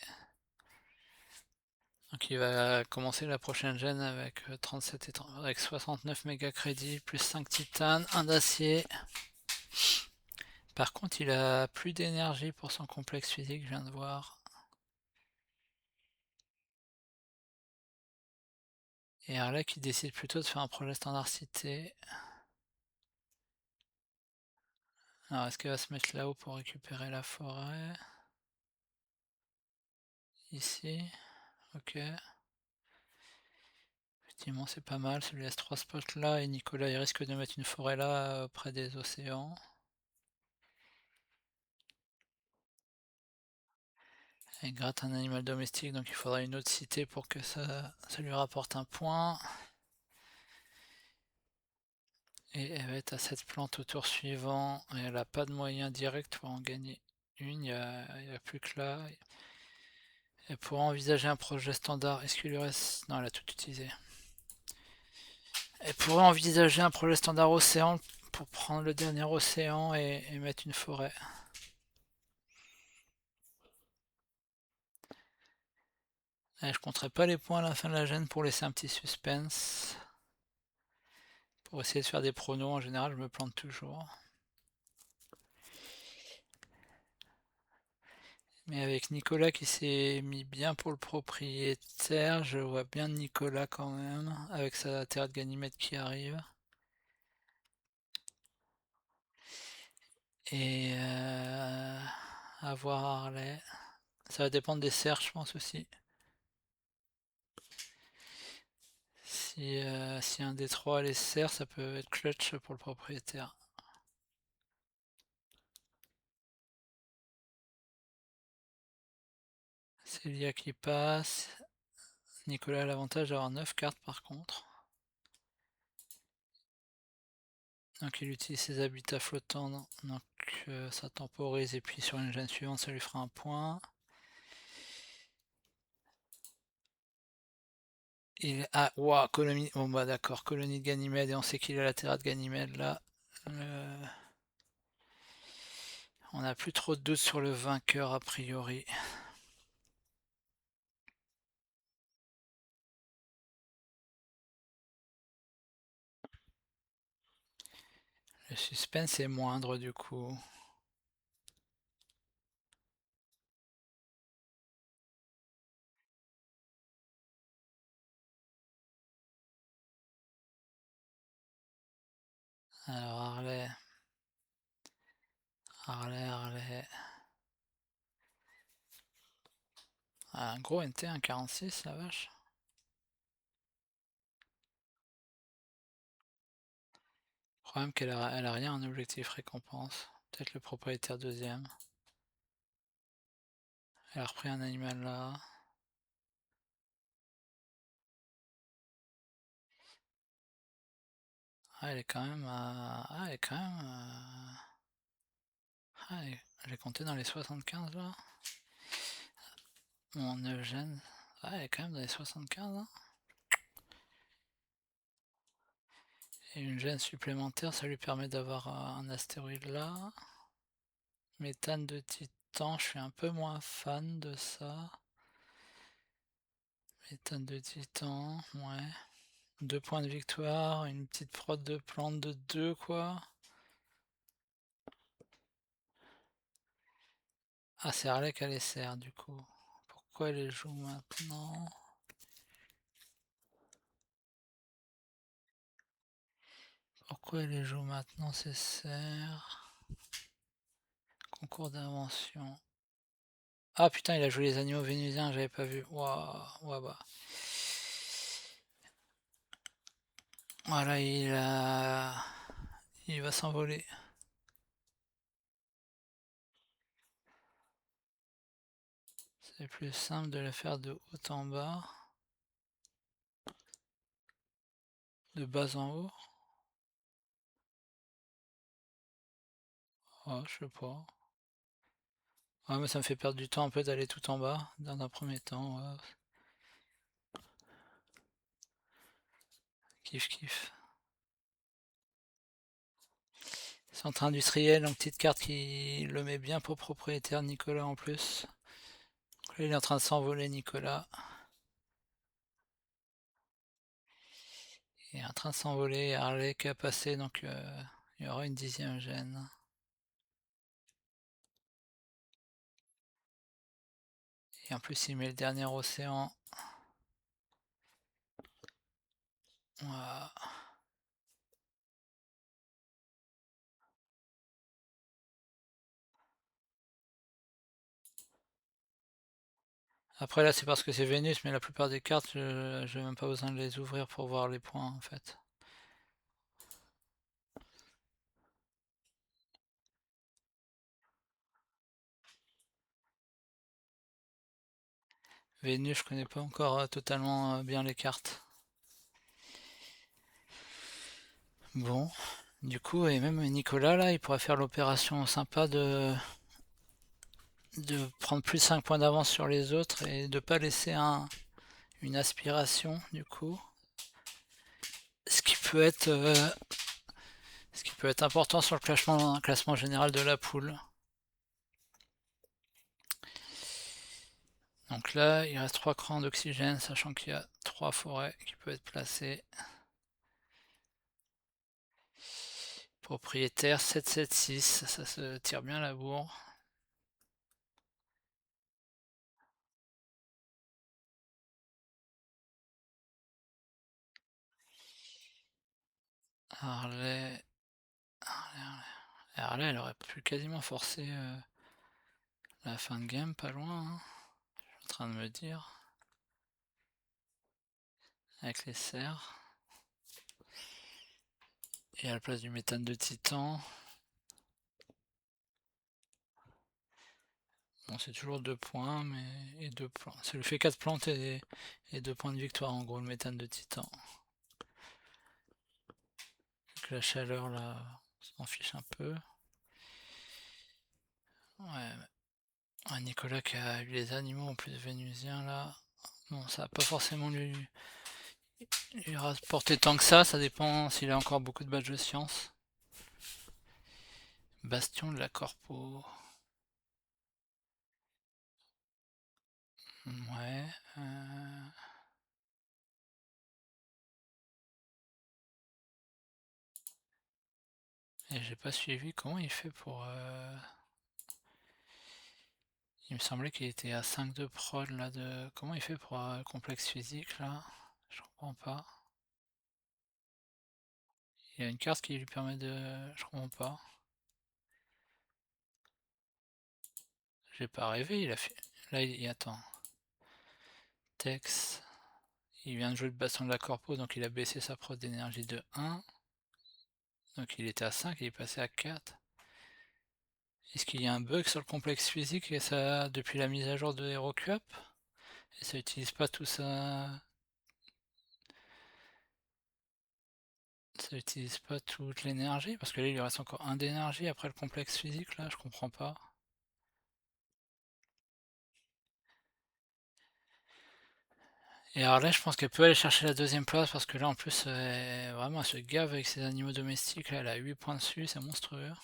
A: Donc il va commencer la prochaine gêne avec 37 et 30, avec 69 méga crédits, plus 5 titanes, 1 d'acier. Par contre il a plus d'énergie pour son complexe physique, je viens de voir. Et Harley qui décide plutôt de faire un projet standard cité. Alors est-ce qu'elle va se mettre là-haut pour récupérer la forêt? Ici, ok. Effectivement, c'est pas mal, ça lui laisse 3 spots là, et Nicolas il risque de mettre une forêt là, près des océans. Il gratte un animal domestique, donc il faudra une autre cité pour que ça lui rapporte un point. Et elle va être à cette plante au tour suivant, et elle n'a pas de moyen direct pour en gagner une, il n'y a plus que là. Elle pourra envisager un projet standard. Est-ce qu'il lui reste... Non, elle a tout utilisé. Elle pourrait envisager un projet standard océan pour prendre le dernier océan et mettre une forêt. Je compterai pas les points à la fin de la gêne pour laisser un petit suspense. Pour essayer de faire des pronos, en général je me plante toujours. Mais avec Nicolas qui s'est mis bien pour le propriétaire, je vois bien Nicolas quand même, avec sa terre de Ganymède qui arrive. Et à voir Harley. Ça va dépendre des serres, je pense aussi. Si un des trois les serre, ça peut être clutch pour le propriétaire. Célia qui passe. Nicolas a l'avantage d'avoir 9 cartes par contre. Donc il utilise ses habitats flottants, donc ça temporise, et puis sur une gêne suivante ça lui fera un point. Ah, waouh, colonie. Bon bah d'accord, colonie de Ganymède, et on sait qu'il a la terre de Ganymède là. On n'a plus trop de doutes sur le vainqueur a priori. Le suspense est moindre du coup. Alors Harley. Harley. Ah, un gros NT, un 46, la vache. Le problème qu'elle a rien en objectif récompense. Peut-être le propriétaire deuxième. Elle a repris un animal là. Ah, elle est quand même à... Ah, elle est quand même Ah, j'ai compté dans les 75 là. Mon 9 gènes. Ah, elle est quand même dans les 75 hein. Et une gêne supplémentaire, ça lui permet d'avoir un astéroïde là. Méthane de titan, je suis un peu moins fan de ça. Méthane de titan, ouais. 2 points de victoire, une petite prod de plante de 2 quoi. Ah, c'est Harley qui a les serres du coup. Pourquoi elle les joue maintenant? Pourquoi elle les joue maintenant ces serres? Concours d'invention. Ah putain, il a joué les animaux vénusiens, j'avais pas vu. Waouh, ouais bah. Voilà, il va s'envoler. C'est plus simple de le faire de haut en bas, de bas en haut. Oh, je sais pas. Ouais, mais ça me fait perdre du temps un peu d'aller tout en bas, dans un premier temps. Ouais. Kiff, kiff. Centre industriel, une petite carte qui le met bien pour propriétaire Nicolas en plus. Là, il est en train de s'envoler Nicolas. Il est en train de s'envoler, Harley qui a passé, donc il y aura une 10e gêne. Et en plus il met le dernier océan. Voilà. Après là c'est parce que c'est Vénus, mais la plupart des cartes, j'ai même pas besoin de les ouvrir pour voir les points en fait. Vénus, je connais pas encore totalement bien les cartes. Bon, du coup, et même Nicolas là, il pourrait faire l'opération sympa de prendre plus de 5 points d'avance sur les autres et de pas laisser une aspiration du coup. Ce qui peut être, ce qui peut être important sur le classement général de la poule. Donc là, il reste 3 crans d'oxygène, sachant qu'il y a 3 forêts qui peuvent être placées. Propriétaire 776, ça se tire bien la bourre. Harley, Harley, elle aurait pu quasiment forcer la fin de game, pas loin, hein. Je suis en train de me dire. Avec les serres. Et à la place du méthane de titan. Bon, c'est toujours 2 points, mais. Et 2 points. Ça lui fait 4 plantes et 2 points de victoire, en gros, le méthane de titan. Donc la chaleur, là, on s'en fiche un peu. Ouais, Nicolas qui a eu les animaux en plus vénusiens, là. Bon, ça va pas forcément lui rapporter tant que ça dépend s'il a encore beaucoup de badges de science. Bastion de la Corpo. Ouais. Et j'ai pas suivi comment il fait pour. Il me semblait qu'il était à 5 de prod là de. Comment il fait pour complexe physique là? Je comprends pas. Il y a une carte qui lui permet de. Je comprends pas. J'ai pas rêvé, il a fait. Là il attend. Tex. Il vient de jouer le baston de la corpo, donc il a baissé sa prod d'énergie de 1. Donc il était à 5, il est passé à 4. Est-ce qu'il y a un bug sur le complexe physique et ça depuis la mise à jour de HeroCup? Et ça utilise pas tout ça. Ça utilise pas toute l'énergie? Parce que là il lui reste encore un d'énergie après le complexe physique là, je comprends pas. Et alors là je pense qu'elle peut aller chercher la deuxième place parce que là en plus vraiment elle se gave avec ses animaux domestiques, là elle a 8 points dessus, c'est monstrueux.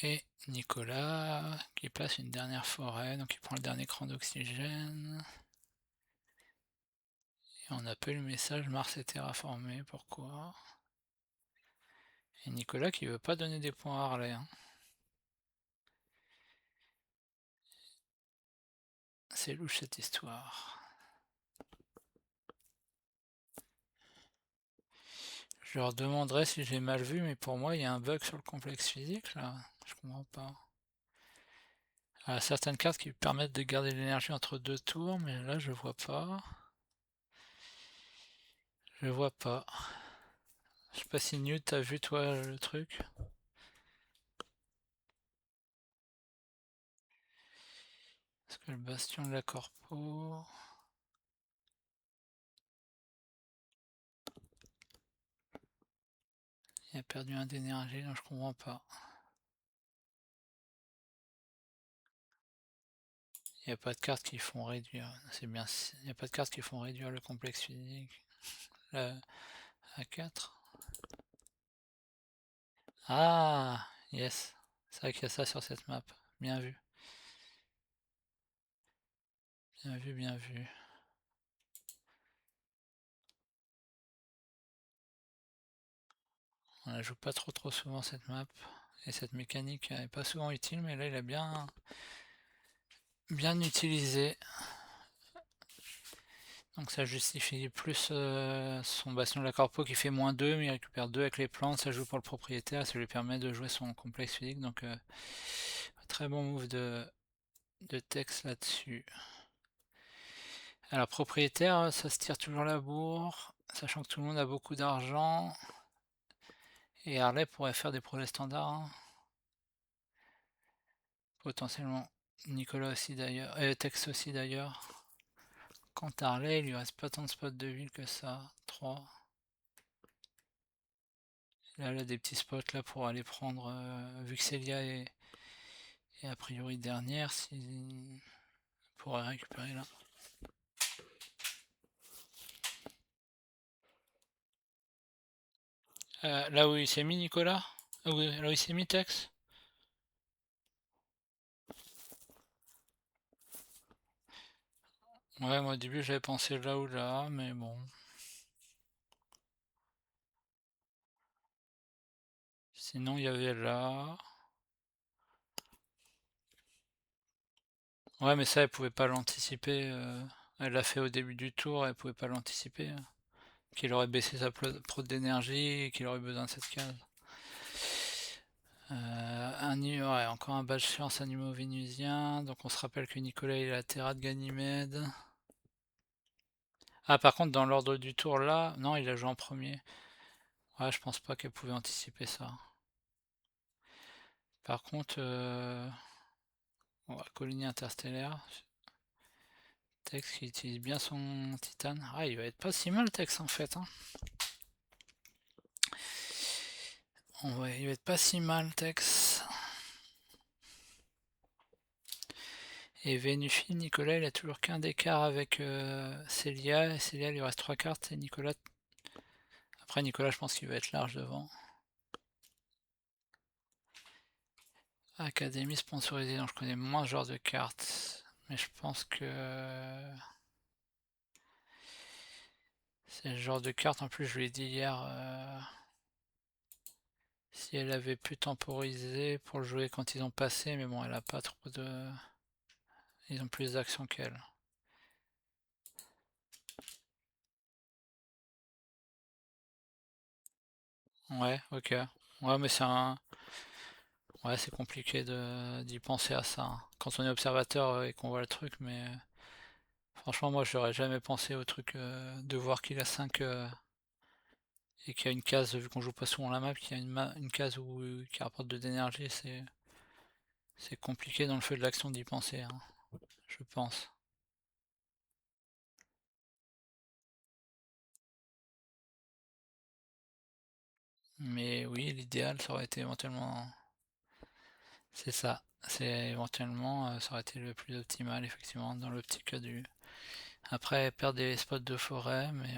A: Et Nicolas qui place une dernière forêt, donc il prend le dernier cran d'oxygène. Et on appelle le message Mars est terraformé, pourquoi? Et Nicolas qui veut pas donner des points à Harley, hein. C'est louche cette histoire. Je leur demanderai si j'ai mal vu, mais pour moi il y a un bug sur le complexe physique là. Je comprends pas. Certaines cartes qui permettent de garder l'énergie entre 2 tours, mais là je vois pas. Je vois pas. Je sais pas si Newt t'as vu toi le truc. Parce que le bastion de la corpo. Il a perdu un d'énergie, donc je comprends pas. Il n'y a pas de cartes qui font réduire. C'est bien. Il n'y a pas de cartes qui font réduire le complexe physique. Là, à 4. Ah, yes. C'est vrai qu'il y a ça sur cette map. Bien vu. Bien vu, bien vu. On la joue pas trop souvent cette map. Et cette mécanique est pas souvent utile, mais là il a bien utilisé. Donc ça justifie plus son bastion de la corpo qui fait -2, mais il récupère 2 avec les plantes, ça joue pour le propriétaire, ça lui permet de jouer son complexe physique, donc très bon move de Tex là-dessus. Alors propriétaire, ça se tire toujours la bourre, sachant que tout le monde a beaucoup d'argent. Et Harley pourrait faire des projets standards, hein, potentiellement. Nicolas aussi d'ailleurs, Tex aussi d'ailleurs. Quant à Harley, il lui reste pas tant de spots de ville que ça. 3. Là, elle a des petits spots là pour aller prendre, vu que Célia est a priori dernière, si pourrait récupérer là. Là où il s'est mis Nicolas? Là où il s'est mis Tex? Ouais, moi au début j'avais pensé là ou là, mais bon. Sinon il y avait là. Ouais, mais ça elle pouvait pas l'anticiper. Elle l'a fait au début du tour, elle pouvait pas l'anticiper, hein. Qu'il aurait baissé sa prod d'énergie et qu'il aurait besoin de cette case. Ouais, encore un badge science animaux vénusiens. Donc on se rappelle que Nicolas il a la Terra de Ganymède. Ah, par contre, dans l'ordre du tour là, non, il a joué en premier. Ouais, je pense pas qu'elle pouvait anticiper ça. Par contre, colonie interstellaire. Tex qui utilise bien son titane. Ah, il va être pas si mal Tex en fait, hein. Il va être pas si mal Tex. Et Vénuphile, Nicolas, il a toujours qu'un d'écart avec Célia. Et Célia, il lui reste 3 cartes. Et Nicolas. Après, Nicolas, je pense qu'il va être large devant. Académie sponsorisée, donc je connais moins ce genre de cartes. Mais je pense que c'est le genre de carte. En plus, je lui ai dit hier, si elle avait pu temporiser pour le jouer quand ils ont passé. Mais bon, elle a pas trop de. Ils ont plus d'action qu'elle. Ouais, ok. Ouais, mais c'est un. Ouais, c'est compliqué d'y penser à ça, hein. Quand on est observateur et qu'on voit le truc, mais franchement, moi, j'aurais jamais pensé au truc de voir qu'il a 5 et qu'il y a une case, vu qu'on joue pas souvent la map, qu'il y a une case qui rapporte de l'énergie, c'est compliqué dans le feu de l'action d'y penser, hein, je pense. Mais oui, l'idéal, ça aurait été éventuellement. C'est ça. C'est éventuellement, ça aurait été le plus optimal, effectivement, dans l'optique du. Après, perdre des spots de forêt, mais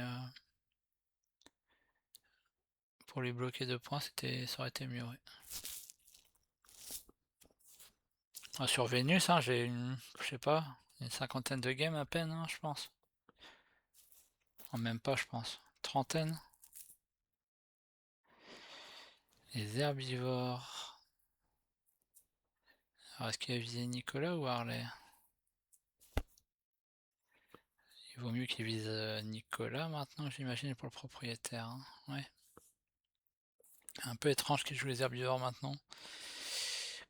A: pour les bloquer de points, ça aurait été mieux, ouais. Ah, sur Vénus, hein, j'ai je sais pas, une cinquantaine de games à peine, hein, je pense. En même pas, je pense. Trentaine. Les herbivores. Alors, est-ce qu'il a visé Nicolas ou Harley? Il vaut mieux qu'il vise Nicolas maintenant, j'imagine, pour le propriétaire, hein. Ouais. Un peu étrange qu'il joue les herbivores maintenant.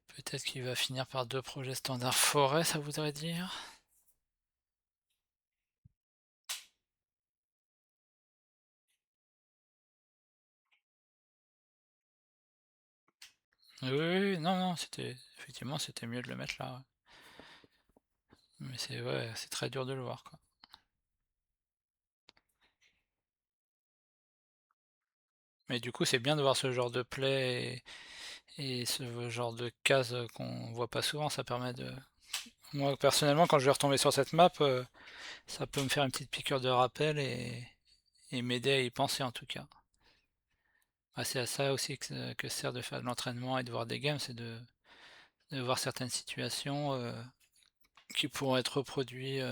A: Peut-être qu'il va finir par 2 projets standard forêt, ça voudrait dire. Oui, oui, oui, non, non, effectivement, c'était mieux de le mettre là, ouais. Mais c'est très dur de le voir, quoi. Mais du coup, c'est bien de voir ce genre de play et ce genre de case qu'on voit pas souvent. Ça permet de. Moi, personnellement, quand je vais retomber sur cette map, ça peut me faire une petite piqûre de rappel et m'aider à y penser en tout cas. Ah, c'est à ça aussi que sert de faire de l'entraînement et de voir des games, c'est de voir certaines situations qui pourront être reproduites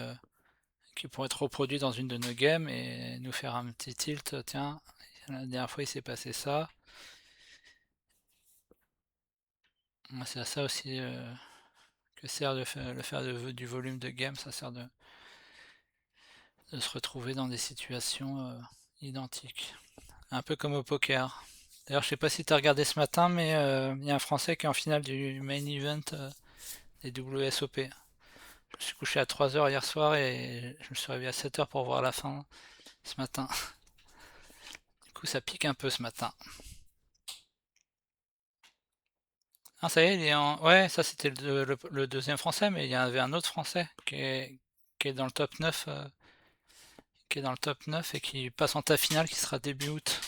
A: dans une de nos games et nous faire un petit tilt. Tiens, la dernière fois il s'est passé ça. Moi, c'est à ça aussi que sert de faire, du volume de game, ça sert de se retrouver dans des situations identiques. Un peu comme au poker. D'ailleurs, je sais pas si tu as regardé ce matin, mais il y a un Français qui est en finale du main event des WSOP. Je me suis couché à 3 heures hier soir et je me suis réveillé à 7 heures pour voir la fin ce matin. Du coup, ça pique un peu ce matin. Ah, ça y est, il est en... Ouais, ça c'était le deuxième Français, mais il y avait un autre Français qui est dans le top 9, qui est dans le top 9 et qui passe en ta finale qui sera début août.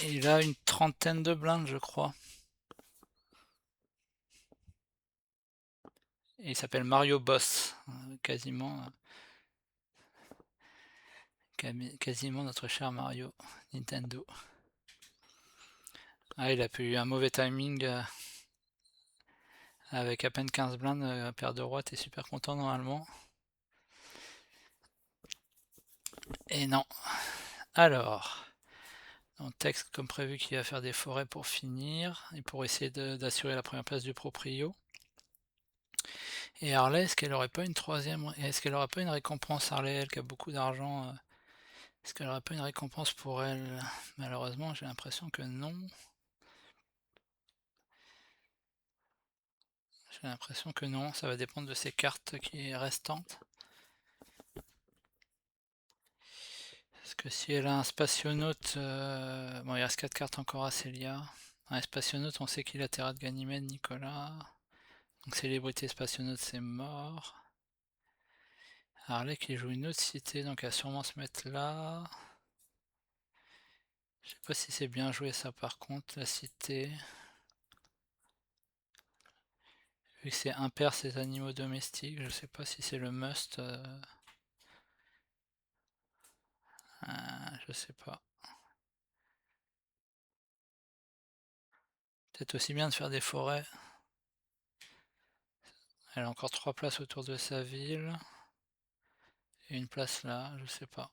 A: Et il a une trentaine de blindes, je crois. Et il s'appelle Mario Boss, quasiment notre cher Mario Nintendo. Ah, il a eu un mauvais timing avec à peine 15 blindes, paire de rois, t'es super content normalement. Et non. Alors, on texte comme prévu qu'il va faire des forêts pour finir et pour essayer d'assurer la première place du proprio. Et Harley, est-ce qu'elle aurait pas une troisième? Est-ce qu'elle aurait pas une récompense, Harley, elle qui a beaucoup d'argent? Est-ce qu'elle aurait pas une récompense pour elle? Malheureusement, j'ai l'impression que non. J'ai l'impression que non, ça va dépendre de ses cartes qui restantes. Parce que si elle a un spationaute, bon il reste 4 cartes encore à Célia. Un spationaute, on sait qu'il a Terra de Ganymède, Nicolas. Donc célébrité spationaute, c'est mort. Harley qui joue une autre cité, donc elle va sûrement se mettre là. Je sais pas si c'est bien joué ça par contre, la cité. Vu que c'est impair ces animaux domestiques, je sais pas si c'est le must. Je sais pas. Peut-être aussi bien de faire des forêts. Elle a encore 3 places autour de sa ville. Et une place là, je sais pas.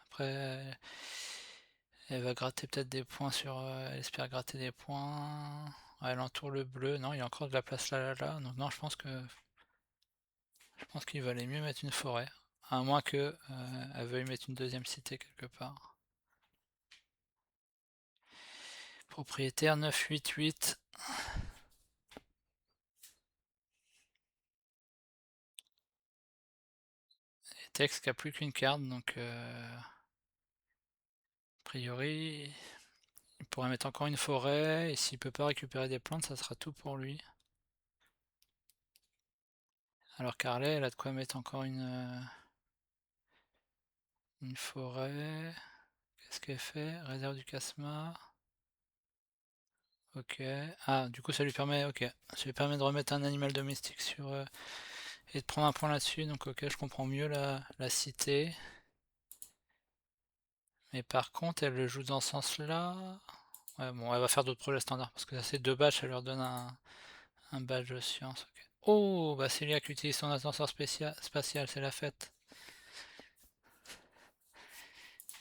A: Après, elle va gratter peut-être des points sur... elle espère gratter des points. Ouais, elle entoure le bleu. Non, il y a encore de la place là, là, là. Donc non, je pense qu'il valait mieux mettre une forêt. À moins que elle veuille mettre une deuxième cité quelque part. Propriétaire 988. Et Tex qui a plus qu'une carte, donc a priori il pourrait mettre encore une forêt. Et s'il peut pas récupérer des plantes, ça sera tout pour lui. Alors Carlet, elle a de quoi mettre encore une forêt. Qu'est-ce qu'elle fait? Réserve du Casma. Ok. Ah, du coup, ça lui permet, ok. Ça lui permet de remettre un animal domestique sur et de prendre un point là-dessus. Donc, ok, je comprends mieux la cité. Mais par contre, elle le joue dans ce sens-là. Ouais, bon, elle va faire d'autres projets standards parce que ça, c'est 2 badges, ça leur donne un badge de science. Ok. Oh, bah Célia qui utilise son ascenseur spatial, c'est la fête.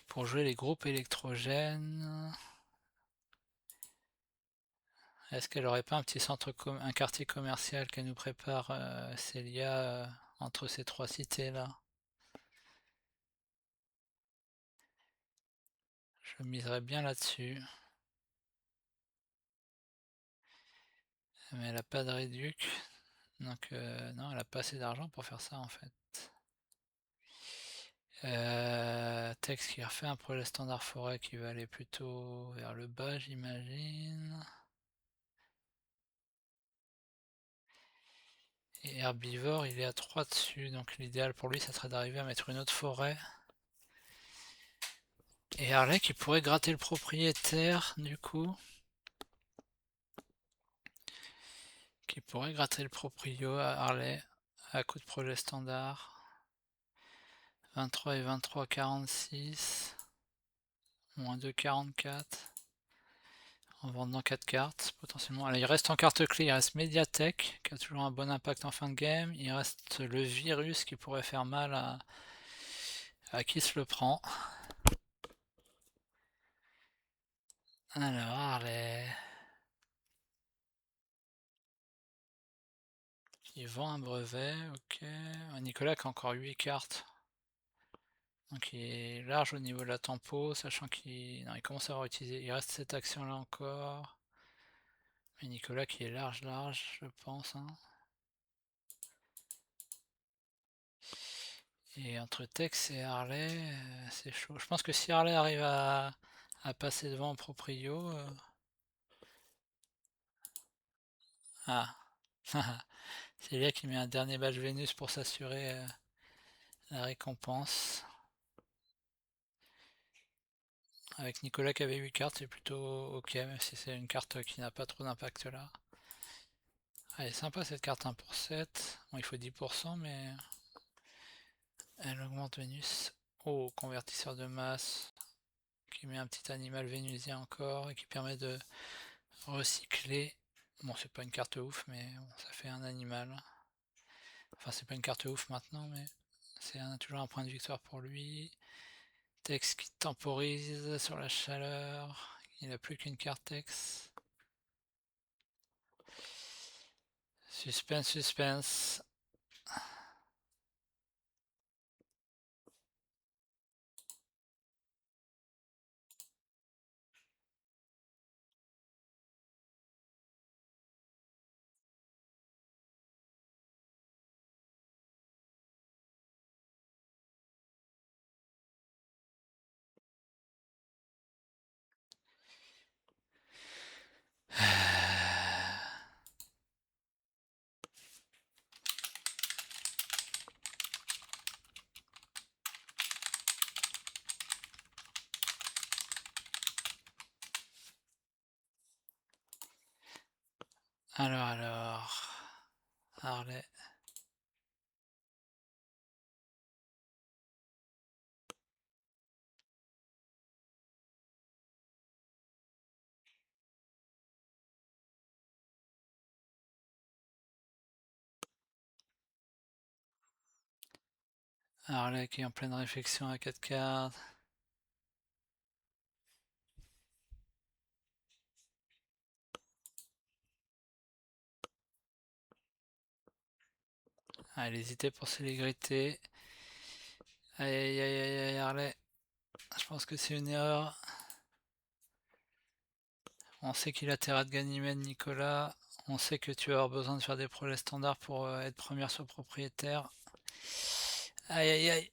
A: Pour jouer les groupes électrogènes. Est-ce qu'elle aurait pas un petit un quartier commercial qu'elle nous prépare, Célia, entre ces 3 cités-là? Je miserais bien là-dessus. Mais elle a pas de réduc. Donc non, elle a pas assez d'argent pour faire ça en fait. Tex qui refait un projet standard forêt qui va aller plutôt vers le bas, j'imagine. Et herbivore, il est à 3 dessus, donc l'idéal pour lui, ça serait d'arriver à mettre une autre forêt. Et Harley qui pourrait gratter le propriétaire, du coup. Qui pourrait gratter le proprio à Harley, à coup de projet standard. 23 et 23, 46. Moins 2, 44. En vendant 4 cartes, potentiellement. Allez, il reste en carte clé, il reste Mediatek, qui a toujours un bon impact en fin de game. Il reste le virus qui pourrait faire mal à qui se le prend. Alors, Harley. Il vend un brevet, ok. Nicolas qui a encore 8 cartes. Donc il est large au niveau de la tempo, sachant qu'il non, il commence à avoir utilisé. Il reste cette action là encore. Mais Nicolas qui est large, je pense. Hein. Et entre Tex et Harley, c'est chaud. Je pense que si Harley arrive à passer devant en proprio. Ah, c'est là qui met un dernier badge Vénus pour s'assurer la récompense. Avec Nicolas qui avait 8 cartes, c'est plutôt ok, même si c'est une carte qui n'a pas trop d'impact là. Elle est sympa cette carte 1 pour 7. Bon, il faut 10%, mais elle augmente Vénus. Oh, convertisseur de masse qui met un petit animal vénusien encore et qui permet de recycler. Bon, c'est pas une carte ouf, mais bon, ça fait un animal. Enfin, c'est pas une carte ouf maintenant, mais c'est toujours un point de victoire pour lui. Tex qui temporise sur la chaleur. Il n'a plus qu'une carte Tex. Suspense, suspense. Alors. Harley. Harley qui est en pleine réflexion à 4 cartes. Ah, elle hésitait pour célébrité. Aïe aïe aïe aïe aïe Harley. Je pense que c'est une erreur. On sait qu'il a terra de Ganymède, Nicolas. On sait que tu vas avoir besoin de faire des projets standards pour être première sur propriétaire. Aïe aïe aïe.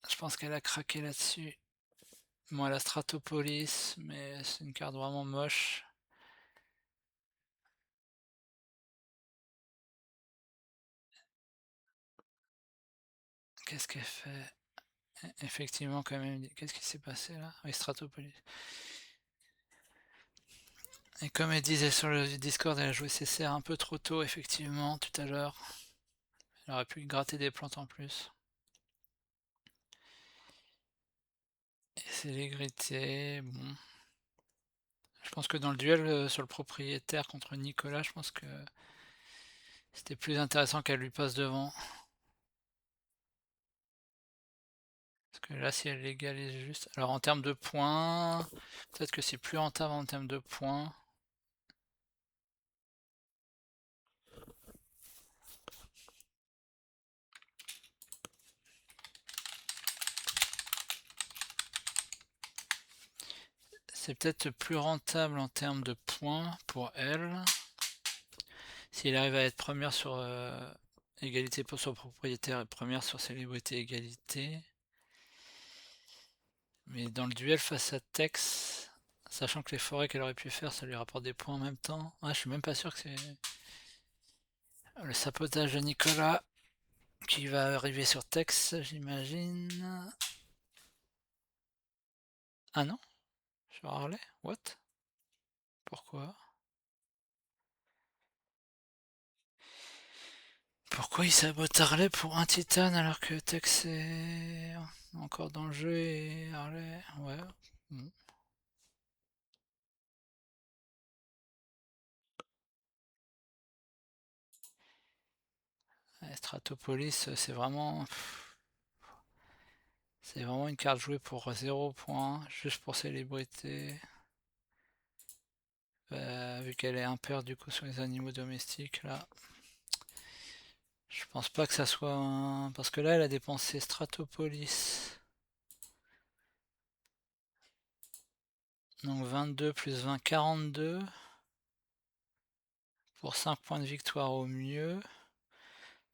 A: Je pense qu'elle a craqué là-dessus. Bon, elle a Stratopolis, mais c'est une carte vraiment moche. Qu'est-ce qu'elle fait? Effectivement, quand même. Qu'est-ce qui s'est passé là? Oui, Stratopolis. Et comme elle disait sur le Discord, elle a joué ses serres un peu trop tôt, effectivement, tout à l'heure. Elle aurait pu gratter des plantes en plus. Et célébrité, bon. Je pense que dans le duel sur le propriétaire contre Nicolas, je pense que c'était plus intéressant qu'elle lui passe devant. Parce que là, si elle légalise juste. Alors en termes de points, peut-être que c'est plus rentable en termes de points. C'est peut-être plus rentable en termes de points pour elle. Si elle arrive à être première sur égalité pour son propriétaire et première sur célébrité égalité. Mais dans le duel face à Tex, sachant que les forêts qu'elle aurait pu faire, ça lui rapporte des points en même temps. Ah, je suis même pas sûr que c'est le sabotage de Nicolas qui va arriver sur Tex, j'imagine. Ah non? Sur Harley? What? Pourquoi? Pourquoi il sabote Harley pour un titane alors que Tex est encore dans le jeu et Harley... Ouais. Bon. Stratopolis, c'est vraiment... C'est vraiment une carte jouée pour 0 points, juste pour célébrité. Vu qu'elle est impaire du coup sur les animaux domestiques là. Je pense pas que ça soit parce que là, elle a dépensé Stratopolis. Donc 22 plus 20, 42. Pour 5 points de victoire au mieux.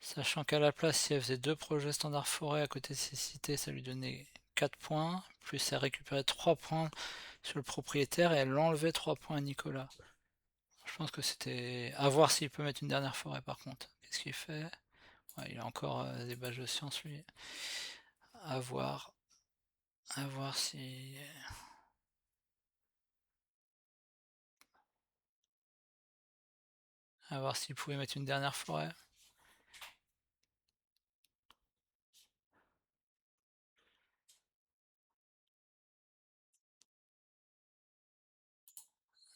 A: Sachant qu'à la place, si elle faisait 2 projets standard forêt à côté de ses cités, ça lui donnait 4 points. Plus elle récupérait 3 points sur le propriétaire et elle enlevait 3 points à Nicolas. Je pense que c'était... À voir s'il peut mettre une dernière forêt par contre. Qu'est-ce qu'il fait? Ouais, il a encore des badges de science lui. À voir. À voir si... À voir s'il pouvait mettre une dernière forêt.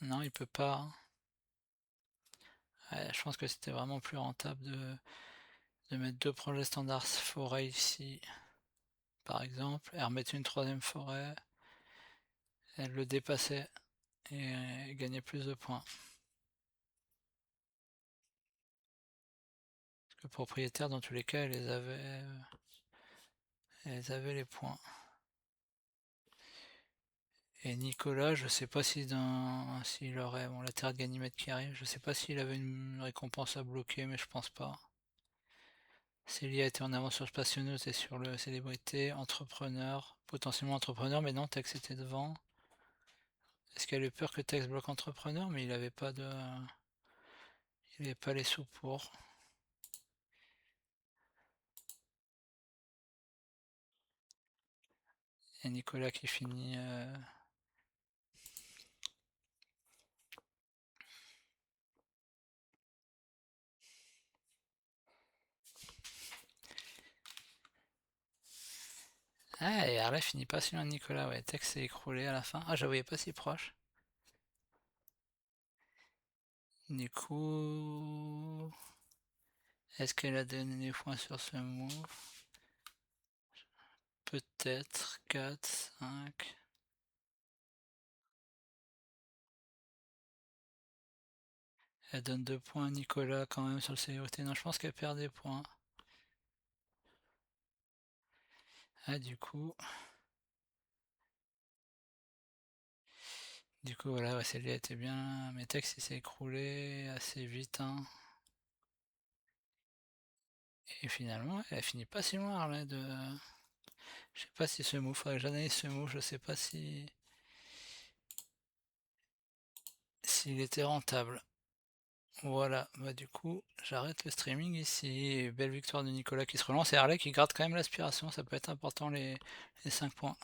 A: Non, il peut pas. Ouais, je pense que c'était vraiment plus rentable de mettre 2 projets standards forêt ici, par exemple, et remettre une troisième forêt. Elle le dépassait et gagnait plus de points. Parce que le propriétaire, dans tous les cas, elle avait les points. Et Nicolas, je sais pas s'il aurait, bon, la terre de Ganymède qui arrive, je sais pas s'il avait une récompense à bloquer, mais je pense pas. Célia était en avance sur Spationeuse et sur le célébrité, entrepreneur, potentiellement entrepreneur, mais non, Tex était devant. Est-ce qu'elle a eu peur que Tex bloque entrepreneur, mais il avait pas les sous pour. Et Nicolas qui finit. Ah, et Harley finit pas si loin de Nicolas, ouais. Tex s'est écroulé à la fin. Ah, je la voyais pas si proche. Du coup, est-ce qu'elle a donné des points sur ce move? Peut-être 4, 5. Elle donne 2 points à Nicolas quand même sur le célébrité. Non, je pense qu'elle perd des points. Ah, du coup voilà, ouais, celle-là était bien. Mais Tex il s'est écroulé assez vite, hein. Et finalement, elle a fini pas si loin, Harley, de. Je sais pas si ce move, faudrait que j'analyse ce move, je sais pas s'il était rentable. Voilà, bah du coup, j'arrête le streaming ici. Et belle victoire de Nicolas qui se relance et Harley qui garde quand même l'aspiration, ça peut être important les 5 points.